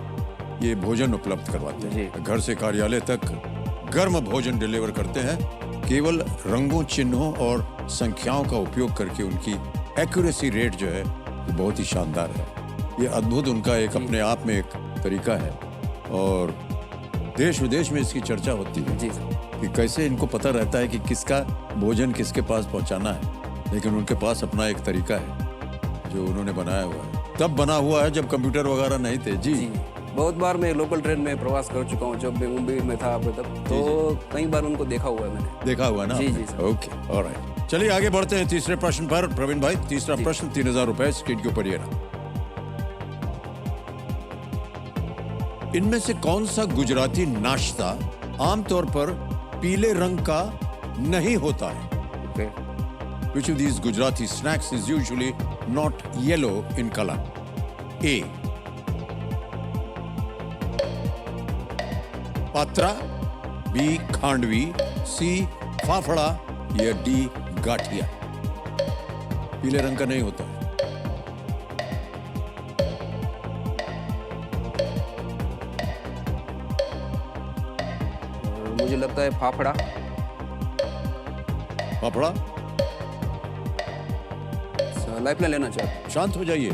ये भोजन उपलब्ध करवाते हैं। घर से कार्यालय तक गर्म भोजन डिलीवर करते हैं। केवल रंगों, चिन्हों और संख्याओं का उपयोग करके उनकी एक्यूरेसी रेट जो है वो बहुत ही शानदार है। ये अद्भुत उनका एक अपने आप में एक तरीका है और देश विदेश में इसकी चर्चा होती है। जी सर। कि कैसे इनको पता रहता है कि किसका भोजन किसके पास पहुंचाना है, लेकिन उनके पास अपना एक तरीका है जो उन्होंने बनाया हुआ है। तब बना हुआ है जब कंप्यूटर वगैरह नहीं थे। जी, बहुत बार मैं लोकल ट्रेन में प्रवास कर चुका हूँ, जब मैं मुंबई में था तब, तो कई बार उनको देखा हुआ है मैंने। देखा हुआ ना? जी जी सर। Okay, alright. चलिए आगे बढ़ते हैं तीसरे प्रश्न पर प्रवीण भाई। तीसरा प्रश्न 3000 रुपए स्क्रीन के ऊपर ये रहा। इनमें से कौन सा गुजराती नाश्ता आमतौर पर पीले रंग का नहीं होता है? Okay. Which of these Gujarati snacks is usually not yellow in color? A. Patra, B. Khandvi, C. Fafda या D. गाठिया। पीले रंग का नहीं होता है। मुझे लगता है फाफड़ा। फाफड़ा। सर लाइफलाइन लेना चाहता शांत हो जाइए।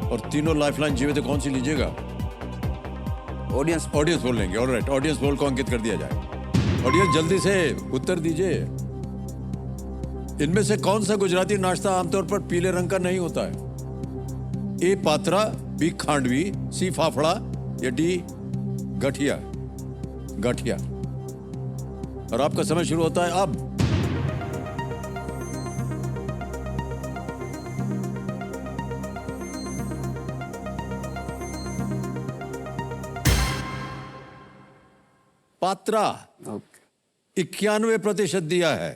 और तीनों लाइफलाइन जीवित कौन सी लीजिएगा? हूँ। ऑडियंस ऑडियंस पोल लेंगे। ऑलराइट, ऑडियंस पोल को अंकित कर दिया जाए। ऑडियंस जल्दी से उत्तर दीजिए। इनमें से कौन सा गुजराती नाश्ता आमतौर पर पीले रंग का नहीं होता है? ए पात्रा, बी खांडवी, सी फाफड़ा या डी गठिया? गठिया। और आपका समय शुरू होता है अब। पात्रा ओके 91% दिया है।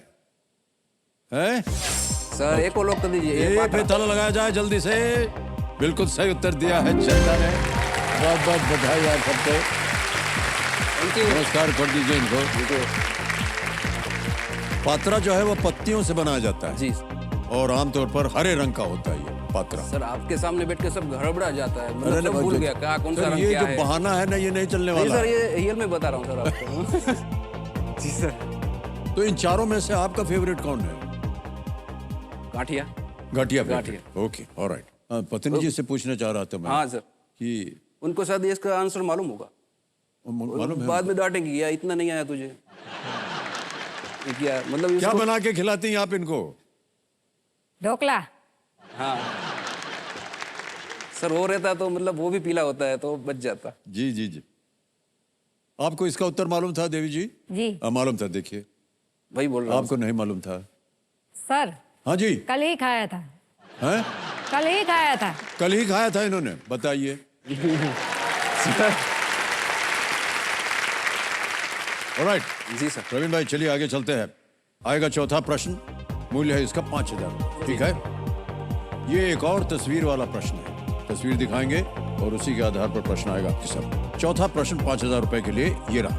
हैं? सर एक और लोग कर दीजिए। ए पे ताला लगाया जाए जल्दी से। बिल्कुल सही उत्तर दिया है चंदा ने। बहुत बहुत बधाई आप सबको। Thank you. नमस्कार कर दीजिए इनको। पात्रा जो है वो पत्तियों से बनाया जाता है जी और आमतौर पर हरे रंग का होता है ये पात्रा। सर आपके सामने बैठ के सब गड़बड़ा जाता है, मतलब अरे सब भूल गया क्या कौन सा सर, रंग ये क्या जो है। बहाना है ना ये नहीं चलने नहीं वाला सर है। ये रियल में बता रहा हूँ सर आपको। जी सर। तो इन चारों में से आपका फेवरेट कौन है? गाठिया। गाठिया। गाठिया। Okay alright. पत्नी जी से पूछना चाह रहा था मैं हाँ सर, कि उनको शायद इसका आंसर मालूम होगा। मालूम है बाद में डांटेंगे या इतना नहीं आया तुझे। ये क्या मतलब क्या इसको। बना के खिलाती हैं आप इनको? ढोकला। हाँ सर वो रहता तो मतलब वो भी पीला होता है तो बच जाता। जी जी जी। आपको इसका उत्तर मालूम था देवी जी? जी मालूम था। देखिए वही बोल रहा हूँ। आपको नहीं मालूम था। सर हाँ जी। कल ही खाया था। हैं? कल ही खाया था। कल ही खाया था इन्होंने? बताइए। ऑलराइट जी सर। प्रवीण भाई चलिए आगे चलते हैं। आएगा चौथा प्रश्न। मूल्य है इसका 5,000। ठीक है। ये एक और तस्वीर वाला प्रश्न है। तस्वीर दिखाएंगे और उसी के आधार पर प्रश्न आएगा आपके सब। चौथा प्रश्न 5,000 रुपए के लिए ये रहा।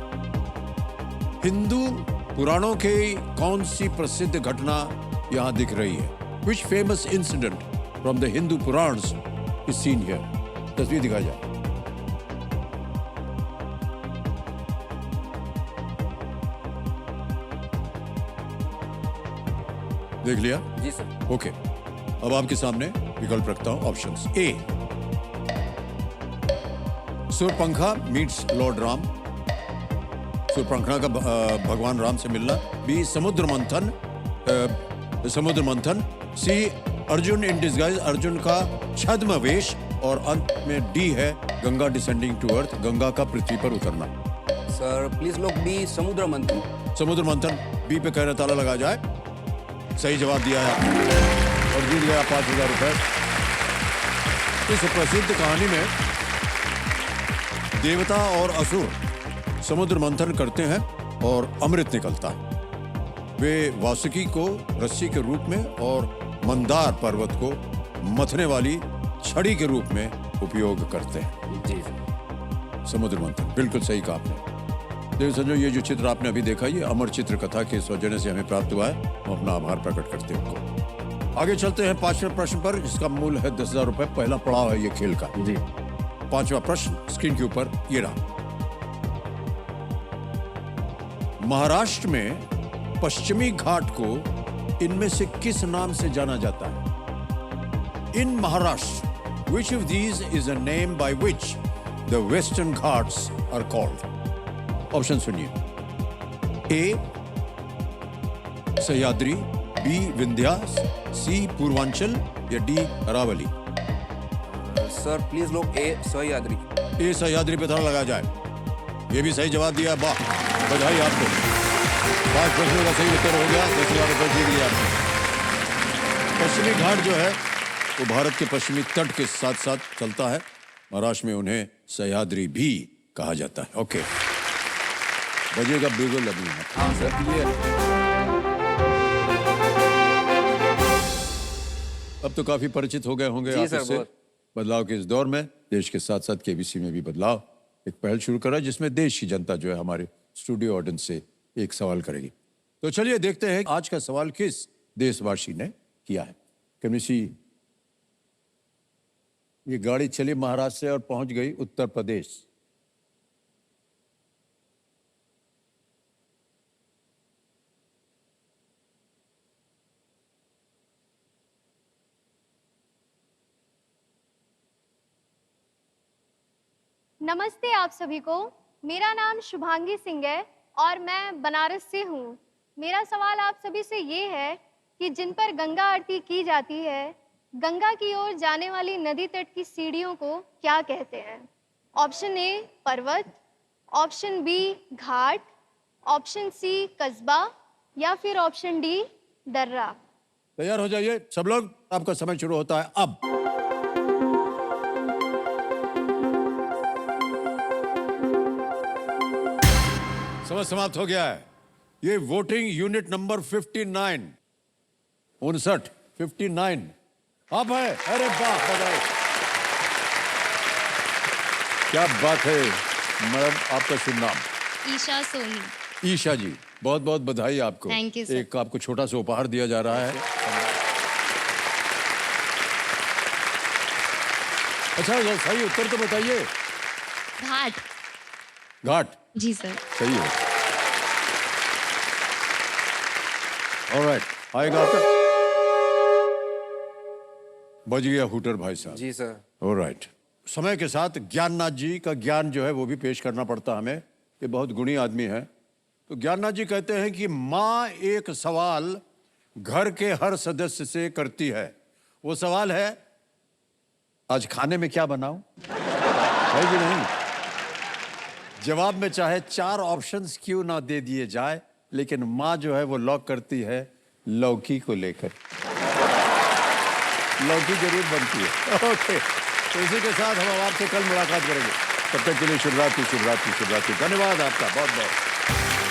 हिंदू पुराणों के कौन सी प्रसिद्ध घटना यहाँ दिख रही है? Which famous incident from the Hindu Puranas is seen here? तस्वीर दिखाई जाए। देख लिया? जी सर। ओके। अब आपके सामने विकल्प रखता हूं। ऑप्शंस। ए सुरपंखा मीट्स लॉर्ड राम। सुरपंखा का भगवान राम से मिलना। बी समुद्र Manthan. Samudra Manthan. C Arjun in disguise, Arjun का छद्म वेश। और अंत में डी है Ganga descending to earth, Ganga का पृथ्वी पर उतरना। सर प्लीज लोग बी समुद्र मंथन। समुद्र मंथन बी पे कहना ताला लगा जाए। सही जवाब दिया है आपने और जीत गया 5,000 रुपए। इस प्रसिद्ध कहानी में देवता और असुर समुद्र मंथन करते हैं और अमृत निकलता है। वे वासुकी को रस्सी के रूप में और मंदार पर्वत को मथने वाली छड़ी के रूप में उपयोग करते हैं। जी समुद्र मंथन बिल्कुल सही कहा आपने। देव संजो, ये जो चित्र आपने अभी देखा ये अमर चित्र कथा के सौजन्य से हमें प्राप्त हुआ है। हम अपना आभार प्रकट करते हैं उनको। आगे चलते हैं 5वें प्रश्न पर, जिसका मूल्य है 10,000 रुपए। पहला पड़ाव है ये खेल का। जी। 5वां प्रश्न स्क्रीन के ऊपर ये रहा। महाराष्ट्र में पश्चिमी घाट को इनमें से किस नाम से जाना जाता है? इन Maharashtra which of these is a name by which the western ghats are called? Option सुनिए। ए सह्याद्री, बी विंध्यास, सी पूर्वांचल या डी अरावली? सर प्लीज लोग ए सह्याद्री। ए सह्याद्री पे ताला लगाया जाए। ये भी सही जवाब दिया। वाह, बधाई आपको। 5 प्रश्नों का सही उत्तर हो गया। 10,000 रुपये जीत लिया आपने। पश्चिमी घाट जो है वो भारत के पश्चिमी तट के साथ साथ चलता है। महाराष्ट्र में उन्हें सह्याद्री भी कहा जाता है। ओके, बजेगा बिल्कुल अभी। हाँ सर। अब तो काफी परिचित हो गए होंगे जी आप सर, इससे। बहुत। बदलाव के इस दौर में देश के साथ साथ केबीसी में भी बदलाव एक पहल शुरू करा, जिसमें देश की जनता जो है हमारे स्टूडियो ऑडियंस से एक सवाल करेगी। तो चलिए देखते हैं आज का सवाल किस देशवासी ने किया है। केबीसी ये गाड़ी चली महाराष्ट्र से और पहुंच गई उत्तर प्रदेश। नमस्ते आप सभी को। मेरा नाम शुभांगी सिंह है और मैं बनारस से हूँ। मेरा सवाल आप सभी से ये है कि जिन पर गंगा आरती की जाती है, गंगा की ओर जाने वाली नदी तट की सीढ़ियों को क्या कहते हैं? ऑप्शन ए पर्वत, ऑप्शन बी घाट, ऑप्शन सी कस्बा या फिर ऑप्शन डी दर्रा। तैयार हो जाइए सब लोग, आपका समय शुरू होता है अब। समय समाप्त हो गया है। ये वोटिंग यूनिट नंबर 59 59 आप है। अरे वाह, बधाई। क्या बात है मैडम, आपका शुभ नाम? ईशा सोनी। ईशा जी, बहुत बहुत बधाई आपको। Thank you, sir. एक आपको छोटा सा उपहार दिया जा रहा है। अच्छा, सही उत्तर तो बताइए। घाट। घाट जी सर। सही है। ऑलराइट, आएगा आपका। बज गया हूटर भाई साहब। जी सर। ऑलराइट, समय के साथ ज्ञाननाथ जी का ज्ञान जो है वो भी पेश करना पड़ता हमें। ये बहुत गुणी आदमी है। तो ज्ञाननाथ जी कहते हैं कि माँ एक सवाल घर के हर सदस्य से करती है। वो सवाल है, आज खाने में क्या बनाऊं? है कि नहीं? जवाब में चाहे 4 ऑप्शंस क्यों ना दे दिए जाए, लेकिन माँ जो है वो लॉक करती है लौकी को लेकर। लौकी जरूर बनती है। ओके, तो इसी के साथ हम आपसे कल मुलाकात करेंगे। तब तक के लिए शुभ रात्रि, शुभ रात्रि, शुभ रात्रि। धन्यवाद आपका बहुत बहुत।